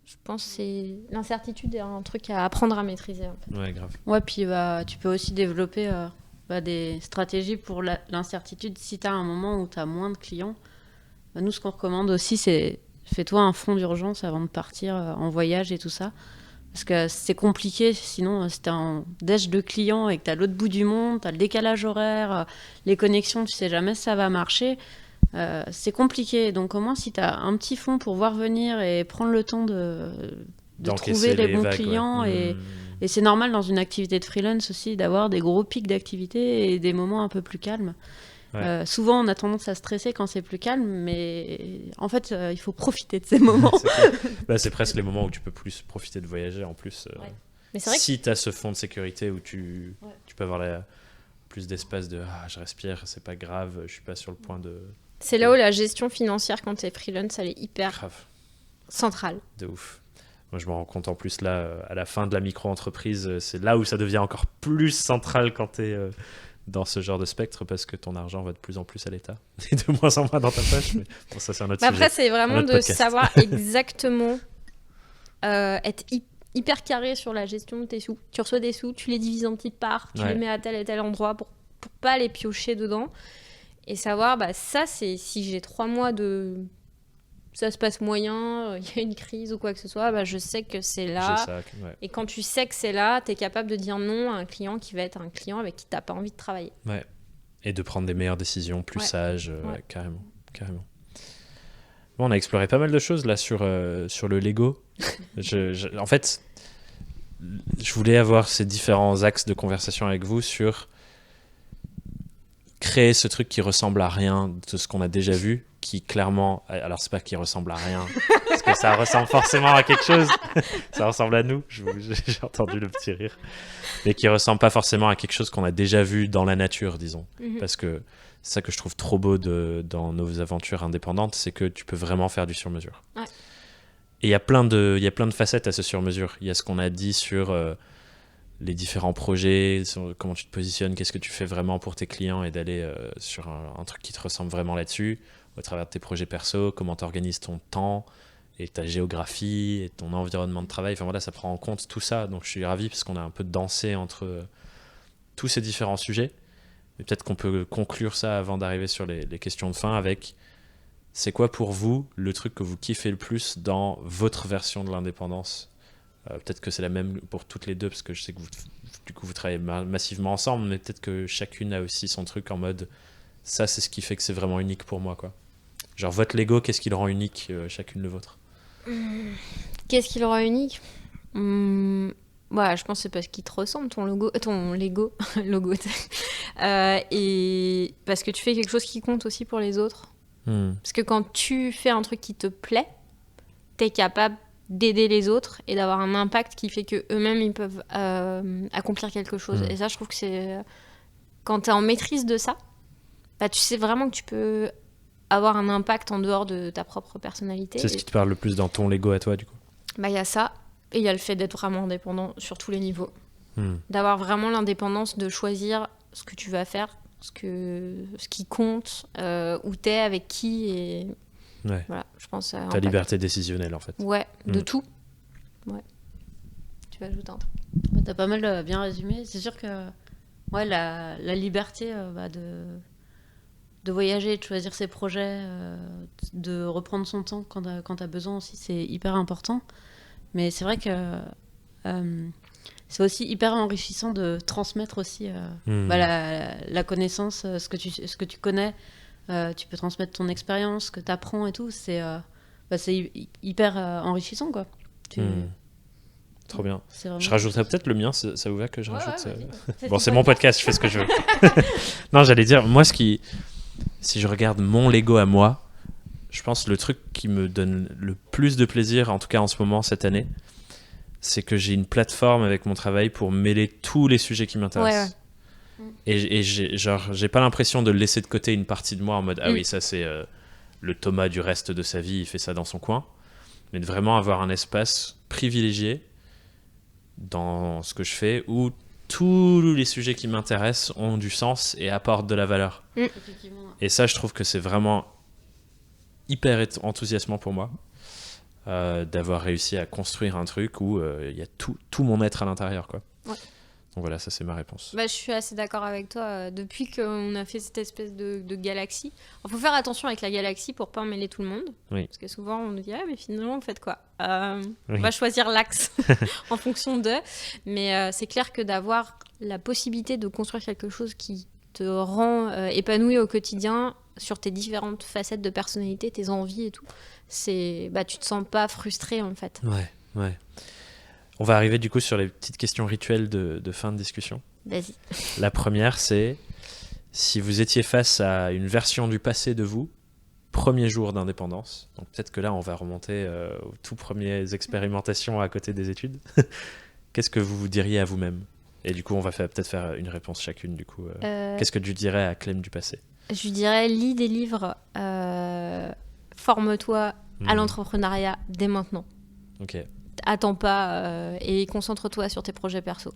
je pense que l'incertitude est un truc à apprendre à maîtriser, en fait. Ouais, grave. Ouais, puis tu peux aussi développer des stratégies pour l'incertitude. Si tu as un moment où tu as moins de clients, nous, ce qu'on recommande aussi, c'est fais-toi un fonds d'urgence avant de partir en voyage et tout ça. Parce que c'est compliqué, sinon, si tu as un déj de clients et que tu as l'autre bout du monde, tu as le décalage horaire, les connexions, tu sais jamais si ça va marcher. C'est compliqué, donc au moins si tu as un petit fonds pour voir venir et prendre le temps de trouver les bons clients, et c'est normal dans une activité de freelance aussi d'avoir des gros pics d'activité et des moments un peu plus calmes. Souvent on a tendance à stresser quand c'est plus calme, mais en fait il faut profiter de ces moments. C'est presque les moments où tu peux plus profiter de voyager en plus. Mais c'est vrai si tu as ce fond de sécurité où tu peux avoir plus d'espace de je respire, c'est pas grave, je suis pas sur le point de... C'est là où la gestion financière quand t'es freelance, elle est hyper centrale. De ouf. Moi, je me rends compte en plus là, à la fin de la micro-entreprise, c'est là où ça devient encore plus central quand t'es dans ce genre de spectre parce que ton argent va de plus en plus à l'État et de moins en moins dans ta poche. Mais bon, ça, c'est un autre sujet. Après, c'est vraiment de savoir exactement être hyper carré sur la gestion de tes sous. Tu reçois des sous, tu les divises en petites parts, tu les mets à tel et tel endroit pour pas les piocher dedans. Et savoir, ça, c'est si j'ai 3 mois de... Ça se passe moyen, il y a une crise ou quoi que ce soit, je sais que c'est là. Et quand tu sais que c'est là, tu es capable de dire non à un client qui va être un client avec qui tu n'as pas envie de travailler. Ouais. Et de prendre des meilleures décisions, plus sages, carrément. Bon, on a exploré pas mal de choses là sur le Lego. En fait, je voulais avoir ces différents axes de conversation avec vous sur créer ce truc qui ressemble à rien de ce qu'on a déjà vu, qui clairement, alors c'est pas qui ressemble à rien, parce que ça ressemble forcément à quelque chose, ça ressemble à nous, j'ai entendu le petit rire, mais qui ressemble pas forcément à quelque chose qu'on a déjà vu dans la nature, disons, parce que c'est ça que je trouve trop beau dans nos aventures indépendantes, c'est que tu peux vraiment faire du sur-mesure. Ouais. Et il y a plein de facettes à ce sur-mesure. Il y a ce qu'on a dit sur les différents projets, sur comment tu te positionnes, qu'est-ce que tu fais vraiment pour tes clients et d'aller sur un truc qui te ressemble vraiment là-dessus, au travers de tes projets perso, comment tu organises ton temps et ta géographie et ton environnement de travail. Enfin voilà, ça prend en compte tout ça. Donc je suis ravi parce qu'on a un peu dansé entre tous ces différents sujets. Mais peut-être qu'on peut conclure ça avant d'arriver sur les questions de fin avec c'est quoi pour vous le truc que vous kiffez le plus dans votre version de l'indépendance ? Peut-être que c'est la même pour toutes les deux parce que je sais que vous travaillez massivement ensemble, mais peut-être que chacune a aussi son truc en mode ça c'est ce qui fait que c'est vraiment unique pour moi quoi. Genre votre Lego, qu'est-ce qui le rend unique chacune le vôtre ? Qu'est-ce qui le rend unique ? Je pense que c'est parce qu'il te ressemble ton Lego logo et parce que tu fais quelque chose qui compte aussi pour les autres. Parce que quand tu fais un truc qui te plaît, t'es capable d'aider les autres et d'avoir un impact qui fait que eux-mêmes ils peuvent accomplir quelque chose. Et ça, je trouve que c'est quand t'es en maîtrise de ça, tu sais vraiment que tu peux avoir un impact en dehors de ta propre personnalité. C'est ce qui te parle le plus dans ton Lego à toi du coup ? Il y a ça et il y a le fait d'être vraiment indépendant sur tous les niveaux. D'avoir vraiment l'indépendance de choisir ce que tu vas faire, ce qui compte, où t'es, avec qui et voilà, je pense ta liberté décisionnelle en fait. De tout. Tu vas ajouter un truc. T'as pas mal bien résumé. C'est sûr que la liberté de voyager, de choisir ses projets, de reprendre son temps quand t'as besoin aussi, c'est hyper important. Mais c'est vrai que c'est aussi hyper enrichissant de transmettre aussi la connaissance, ce que tu connais. Tu peux transmettre ton expérience, ce que tu apprends et tout. C'est hyper enrichissant, quoi. Trop bien. Vraiment... Je rajouterais peut-être le mien, ça vous va que je rajoute Bon, c'est mon podcast, je fais ce que je veux. Non, j'allais dire, moi, si je regarde mon Lego à moi, je pense le truc qui me donne le plus de plaisir, en tout cas en ce moment, cette année, c'est que j'ai une plateforme avec mon travail pour mêler tous les sujets qui m'intéressent. Et j'ai pas l'impression de laisser de côté une partie de moi en mode oui, ça c'est le Thomas du reste de sa vie, il fait ça dans son coin, mais de vraiment avoir un espace privilégié dans ce que je fais où tous les sujets qui m'intéressent ont du sens et apportent de la valeur. Et ça, je trouve que c'est vraiment hyper enthousiasmant pour moi d'avoir réussi à construire un truc où il y a tout mon être à l'intérieur, quoi. Donc voilà, ça c'est ma réponse. Je suis assez d'accord avec toi. Depuis qu'on a fait cette espèce de galaxie, il faut faire attention avec la galaxie pour pas emmêler tout le monde. Parce que souvent on nous dit mais finalement vous faites quoi ? On va choisir l'axe en fonction de. Mais c'est clair que d'avoir la possibilité de construire quelque chose qui te rend épanoui au quotidien sur tes différentes facettes de personnalité, tes envies et tout, c'est tu te sens pas frustré en fait. Ouais. On va arriver du coup sur les petites questions rituelles de fin de discussion. Vas-y. La première, c'est si vous étiez face à une version du passé de vous, premier jour d'indépendance, donc peut-être que là on va remonter aux tout premières expérimentations à côté des études, qu'est-ce que vous diriez à vous-même ? Et du coup on va peut-être faire une réponse chacune du coup. Qu'est-ce que tu dirais à Clem du passé ? Je lui dirais lis des livres, forme-toi à l'entrepreneuriat dès maintenant. Ok. Attends pas et concentre-toi sur tes projets perso.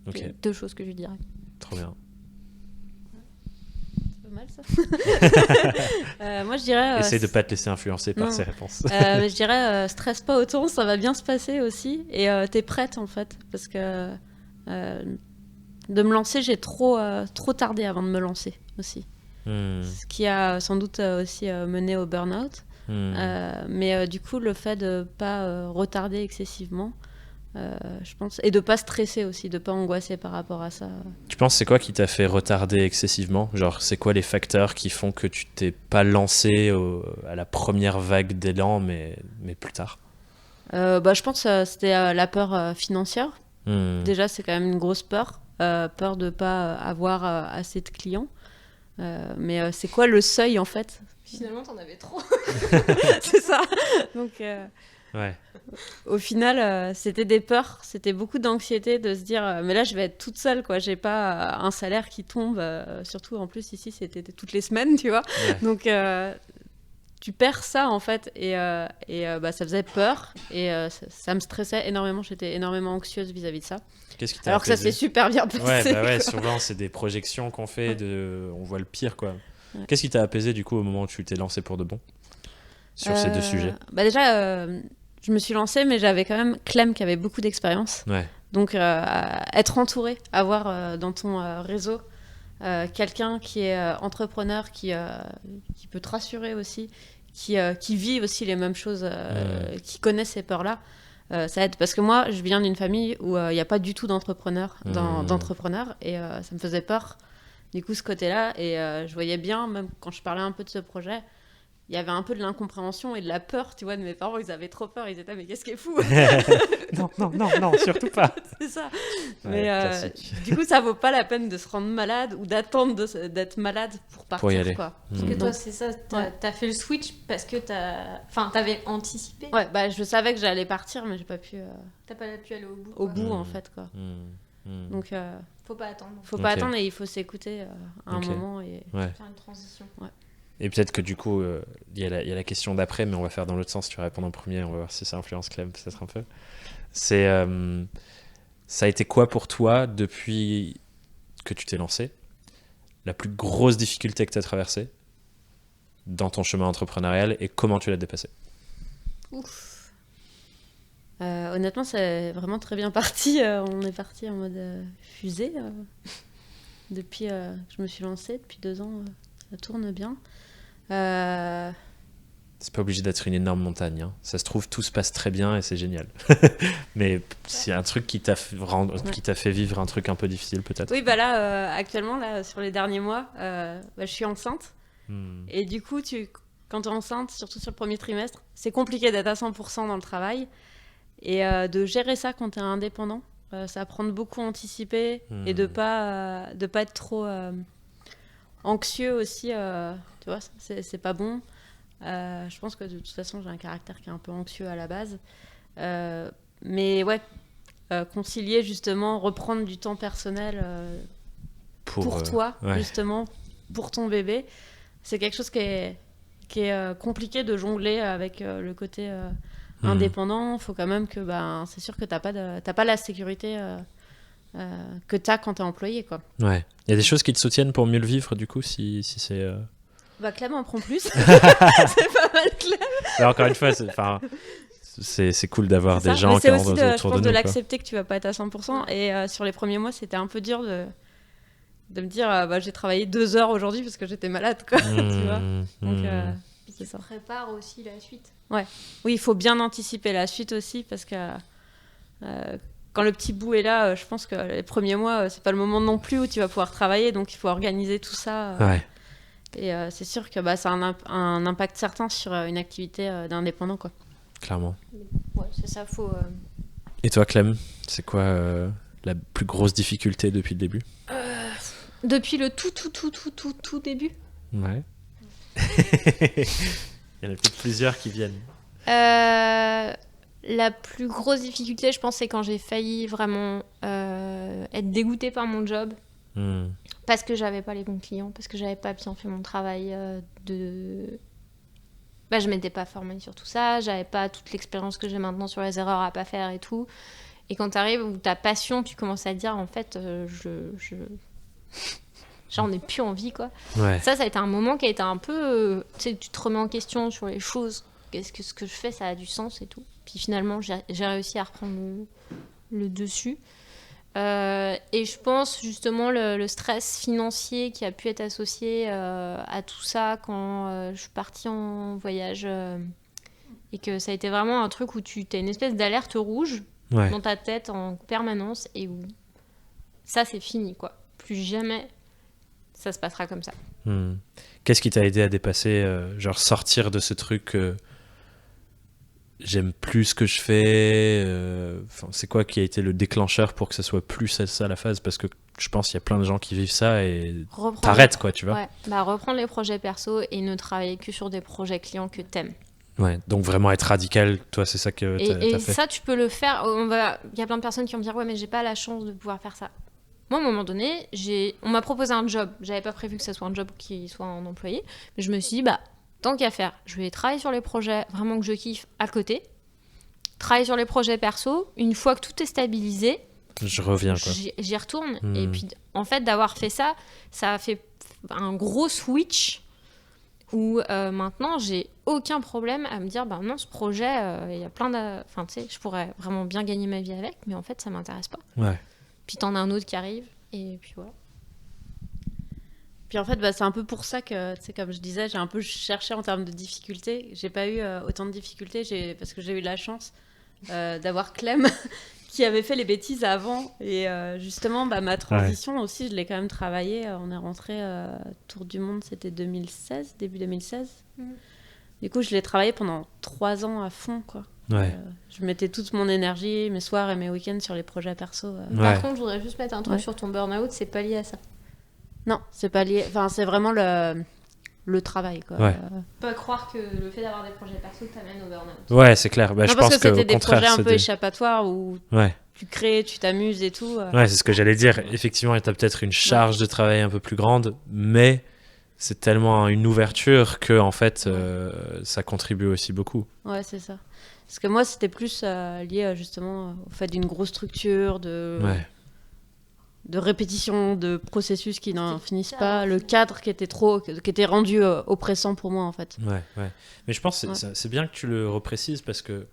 Okay. C'est 2 choses que je dirais. Trop bien. mal ça. Moi je dirais... Essaye de pas te laisser influencer par ces réponses. Je dirais stresse pas autant, ça va bien se passer aussi. Et t'es prête en fait. Parce que de me lancer, j'ai trop tardé avant de me lancer aussi. Ce qui a sans doute aussi mené au burn-out. Mais du coup, le fait de pas retarder excessivement, je pense, et de pas stresser aussi, de pas angoisser par rapport à ça. Tu penses c'est quoi qui t'a fait retarder excessivement? Genre, c'est quoi les facteurs qui font que tu t'es pas lancé à la première vague d'élan, mais plus tard? Je pense que c'était la peur financière. Déjà, c'est quand même une grosse peur. Peur de pas avoir assez de clients. Mais c'est quoi le seuil en fait? Finalement, t'en avais trop. C'est ça. Donc, ouais. Au final, c'était des peurs, c'était beaucoup d'anxiété de se dire mais là, je vais être toute seule, quoi. J'ai pas un salaire qui tombe. Surtout en plus ici, c'était toutes les semaines, tu vois. Ouais. Donc tu perds ça en fait, et ça faisait peur et ça me stressait énormément. J'étais énormément anxieuse vis-à-vis de ça. Qu'est-ce qui t'a Alors apaisé? que ça s'est super bien passé. Ouais, souvent c'est des projections qu'on fait, on voit le pire, quoi. Ouais. Qu'est-ce qui t'a apaisé du coup au moment où tu t'es lancé pour de bon sur ces deux sujets? Déjà, je me suis lancée, mais j'avais quand même Clem qui avait beaucoup d'expérience. Ouais. Donc être entouré, avoir dans ton réseau quelqu'un qui est entrepreneur, qui peut te rassurer aussi, qui vit aussi les mêmes choses, qui connaît ces peurs-là. Ça aide, parce que moi je viens d'une famille où il n'y a pas du tout d'entrepreneurs et ça me faisait peur du coup ce côté-là, et je voyais bien, même quand je parlais un peu de ce projet, il y avait un peu de l'incompréhension et de la peur, tu vois, de mes parents. Ils avaient trop peur, ils étaient mais qu'est-ce qui est fou. non, surtout pas. C'est ça. Ouais, mais du coup ça vaut pas la peine de se rendre malade ou d'attendre d'être malade pour partir, pour y aller. Quoi. Parce que toi c'est ça, t'as fait le switch parce que t'avais anticipé. Ouais, je savais que j'allais partir, mais j'ai pas pu t'as pas pu aller au bout en fait, quoi. Donc faut pas attendre. Faut pas attendre, et il faut s'écouter à un moment et faire une transition. Ouais. Et peut-être que du coup, il y a la question d'après, mais on va faire dans l'autre sens. Tu vas répondre en premier, on va voir si ça influence Clem peut-être un peu. C'est, ça a été quoi pour toi depuis que tu t'es lancé? La plus grosse difficulté que tu as traversée dans ton chemin entrepreneurial, et comment tu l'as dépassée? Ouf. Honnêtement, c'est vraiment très bien parti. On est parti en mode fusée. Depuis que je me suis lancée, depuis 2 ans, ça tourne bien. C'est pas obligé d'être une énorme montagne, hein. Ça se trouve, tout se passe très bien et c'est génial. Mais s'il y a un truc qui t'a fait vivre un truc un peu difficile, peut-être. Oui, là, actuellement, là, sur les derniers mois, je suis enceinte. Et du coup, quand tu es enceinte, surtout sur le premier trimestre, c'est compliqué d'être à 100% dans le travail. Et de gérer ça quand tu es indépendant, ça prend beaucoup à anticiper et de pas être trop anxieux aussi. Tu vois, c'est pas bon. Je pense que de toute façon, j'ai un caractère qui est un peu anxieux à la base. Mais ouais, concilier justement, reprendre du temps personnel pour toi, justement, pour ton bébé, c'est quelque chose qui est compliqué de jongler avec le côté indépendant. Faut quand même que, c'est sûr que t'as pas la sécurité que t'as quand t'es employé, quoi. Ouais. Il y a des choses qui te soutiennent pour mieux le vivre, du coup, si c'est... Clem en prend plus. C'est pas mal, Clem. Mais encore une fois, c'est cool d'avoir des gens qui ont autour de nous. C'est aussi, je pense, de l'accepter que tu vas pas être à 100%. Et sur les premiers mois, c'était un peu dur de me dire j'ai travaillé 2 heures aujourd'hui parce que j'étais malade, quoi. Tu vois. Donc c'est ça. Prépare aussi la suite. Ouais. Oui, il faut bien anticiper la suite aussi, parce que quand le petit bout est là, je pense que les premiers mois, c'est pas le moment non plus où tu vas pouvoir travailler, donc il faut organiser tout ça. Ouais. Et c'est sûr que ça a un impact certain sur une activité d'indépendant, quoi. Clairement. Ouais, c'est ça, faut... Et toi, Clem, c'est quoi la plus grosse difficulté depuis le début? Depuis le tout début. Ouais. Il y en a peut-être plusieurs qui viennent. La plus grosse difficulté, je pense, c'est quand j'ai failli vraiment être dégoûtée par mon job. Parce que j'avais pas les bons clients, parce que j'avais pas bien fait mon travail je m'étais pas formée sur tout ça, j'avais pas toute l'expérience que j'ai maintenant sur les erreurs à pas faire et tout. Et quand t'arrives où ta passion, tu commences à dire en fait je J'en ai plus envie, quoi. Ouais. Ça a été un moment qui a été un peu... tu te remets en question sur les choses. Est-ce que ce que je fais, ça a du sens et tout. Puis finalement, j'ai réussi à reprendre le dessus. Et je pense justement le stress financier qui a pu être associé à tout ça quand je suis partie en voyage et que ça a été vraiment un truc où tu as une espèce d'alerte rouge dans ta tête en permanence et où ça c'est fini, quoi. Plus jamais ça se passera comme ça. Qu'est-ce qui t'a aidé à dépasser, genre sortir de ce truc j'aime plus ce que je fais, c'est quoi qui a été le déclencheur pour que ça soit plus ça la phase, parce que je pense qu'il y a plein de gens qui vivent ça et t'arrêtes, quoi, tu vois. Ouais, reprendre les projets perso et ne travailler que sur des projets clients que t'aimes. Ouais, donc vraiment être radical, toi, c'est ça que t'as fait. Et ça, tu peux le faire. Il y a plein de personnes qui vont me dire, ouais, mais j'ai pas la chance de pouvoir faire ça. Moi, à un moment donné, on m'a proposé un job. J'avais pas prévu que ce soit un job qui soit un employé, mais je me suis dit, tant qu'à faire, je vais travailler sur les projets vraiment que je kiffe à côté, travailler sur les projets perso. Une fois que tout est stabilisé, je reviens, quoi. J'y retourne. Et puis, en fait, d'avoir fait ça, ça a fait un gros switch où maintenant, j'ai aucun problème à me dire, non, ce projet, il y a plein de... Enfin, tu sais, je pourrais vraiment bien gagner ma vie avec, mais en fait, ça m'intéresse pas. Ouais. Puis t'en as un autre qui arrive, et puis voilà. Puis en fait, c'est un peu pour ça que, tu sais, comme je disais, j'ai un peu cherché en termes de difficultés. J'ai pas eu autant de difficultés parce que j'ai eu la chance d'avoir Clem qui avait fait les bêtises avant. Et justement, ma transition aussi, je l'ai quand même travaillée. On est rentré Tour du Monde, c'était 2016, début 2016. Du coup, je l'ai travaillé pendant 3 ans à fond, quoi. Ouais. Je mettais toute mon énergie, mes soirs et mes week-ends sur les projets perso. Par contre, je voudrais juste mettre un truc sur ton burn-out, c'est pas lié à ça. Non, c'est pas lié. Enfin, c'est vraiment le travail, quoi. Ouais. Pas croire que le fait d'avoir des projets perso t'amène au burn-out. Ouais, c'est clair. Je pense que c'était des contraire, projets un peu échappatoires où tu crées, tu t'amuses et tout. Ouais, c'est ce que j'allais dire. Effectivement, tu as peut-être une charge de travail un peu plus grande, mais c'est tellement une ouverture que en fait, ça contribue aussi beaucoup. Ouais, c'est ça. Parce que moi, c'était plus lié justement au fait d'une grosse structure, de répétition, de processus qui n'en finissent pas, le cadre qui était rendu oppressant pour moi, en fait. Ouais. Mais je pense que c'est bien que tu le reprécises, parce que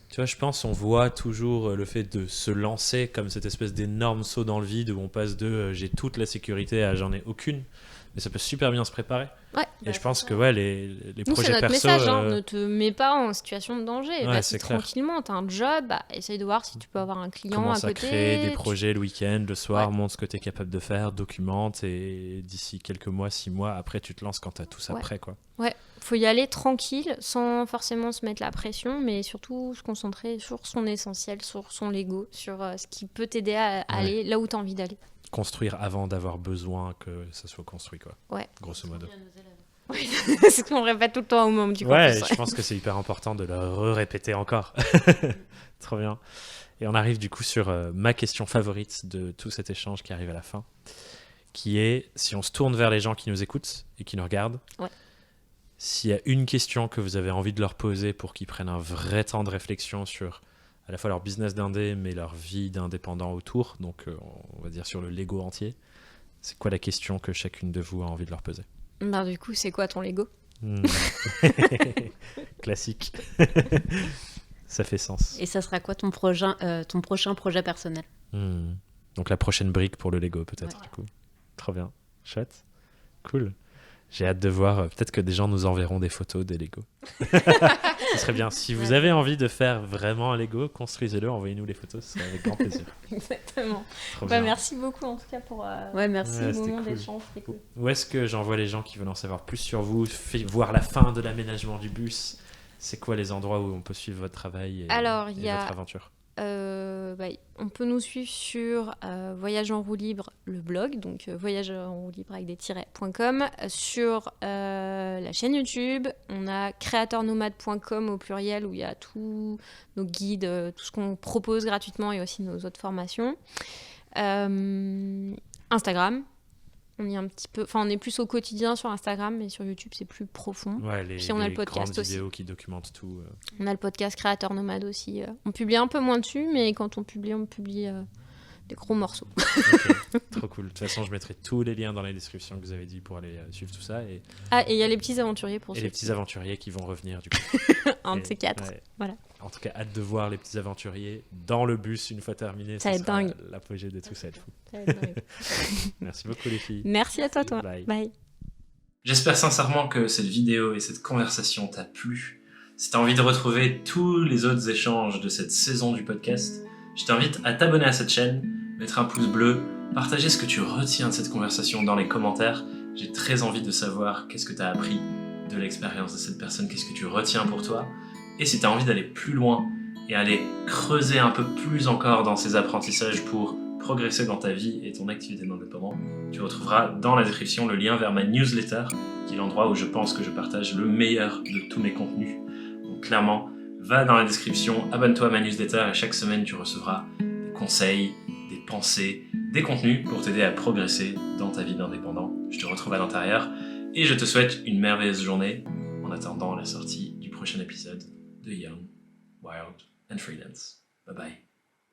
tu vois, je pense on voit toujours le fait de se lancer comme cette espèce d'énorme saut dans le vide où on passe de j'ai toute la sécurité à j'en ai aucune. Mais ça peut super bien se préparer. Ouais. Et je pense que les projets perso... C'est notre message, ne te mets pas en situation de danger. Vas-y tranquillement, t'as un job, essaye de voir si tu peux avoir un client à côté. Commence à créer des projets le week-end, le soir, montre ce que t'es capable de faire, documente, et d'ici quelques mois, 6 mois, après tu te lances quand t'as tout ça prêt, quoi. Ouais, faut y aller tranquille, sans forcément se mettre la pression, mais surtout se concentrer sur son essentiel, sur son Lego, sur ce qui peut t'aider à aller là où t'as envie d'aller. Construire avant d'avoir besoin que ça soit construit, quoi. Ouais. Grosso modo. Oui, c'est ce qu'on répète tout le temps au moment du campus. Ouais, je pense que c'est hyper important de le répéter encore. Trop bien. Et on arrive du coup sur ma question favorite de tout cet échange qui arrive à la fin, qui est, si on se tourne vers les gens qui nous écoutent et qui nous regardent, s'il y a une question que vous avez envie de leur poser pour qu'ils prennent un vrai temps de réflexion sur à la fois leur business d'indé, mais leur vie d'indépendant autour, donc on va dire sur le Lego entier, c'est quoi la question que chacune de vous a envie de leur poser? Du coup, c'est quoi ton Lego? Classique. Ça fait sens. Et ça sera quoi ton prochain projet personnel? Donc la prochaine brique pour le Lego, peut-être, du coup. Trop bien. Chouette. Cool. J'ai hâte de voir. Peut-être que des gens nous enverront des photos des Lego. Ce serait bien. Si vous avez envie de faire vraiment un Lego, construisez-le, envoyez-nous les photos, ce serait avec grand plaisir. Exactement. Merci beaucoup en tout cas pour merci. le moment d'échange. Cool. Où est-ce que j'envoie les gens qui veulent en savoir plus sur vous, voir la fin de l'aménagement du bus? C'est quoi les endroits où on peut suivre votre travail et votre aventure? On peut nous suivre sur Voyage en roue libre, le blog, donc voyage en roue libre avec des tirets.com. Sur la chaîne YouTube, on a creatornomade.com au pluriel où il y a tous nos guides, tout ce qu'on propose gratuitement et aussi nos autres formations. Instagram. On y est un petit peu, on est plus au quotidien sur Instagram, mais sur YouTube c'est plus profond. Puis on a le podcast aussi. Vidéos qui documentent tout. On a le podcast Créateur Nomade aussi. On publie un peu moins dessus, mais quand on publie des gros morceaux. Okay. Trop cool. De toute façon, je mettrai tous les liens dans la description que vous avez dit pour aller suivre tout ça. Et il y a les petits aventuriers pour les petits aventuriers qui vont revenir du coup. Un de ces 4. Ouais. Voilà. En tout cas, hâte de voir les petits aventuriers dans le bus une fois terminé. Ça va être dingue. L'apogée de tout, ça va être fou. Ça va être dingue. Merci beaucoup les filles. Merci à toi. Bye. Bye. J'espère sincèrement que cette vidéo et cette conversation t'a plu. Si t'as envie de retrouver tous les autres échanges de cette saison du podcast, je t'invite à t'abonner à cette chaîne, mettre un pouce bleu, partager ce que tu retiens de cette conversation dans les commentaires. J'ai très envie de savoir qu'est-ce que t'as appris de l'expérience de cette personne, qu'est-ce que tu retiens pour toi. Et si t'as envie d'aller plus loin et aller creuser un peu plus encore dans ces apprentissages pour progresser dans ta vie et ton activité d'indépendant, tu retrouveras dans la description le lien vers ma newsletter, qui est l'endroit où je pense que je partage le meilleur de tous mes contenus. Donc clairement, va dans la description, abonne-toi à ma newsletter et chaque semaine tu recevras des conseils, des pensées, des contenus pour t'aider à progresser dans ta vie d'indépendant. Je te retrouve à l'intérieur et je te souhaite une merveilleuse journée en attendant la sortie du prochain épisode de Young, Wild and Freelance. Bye bye.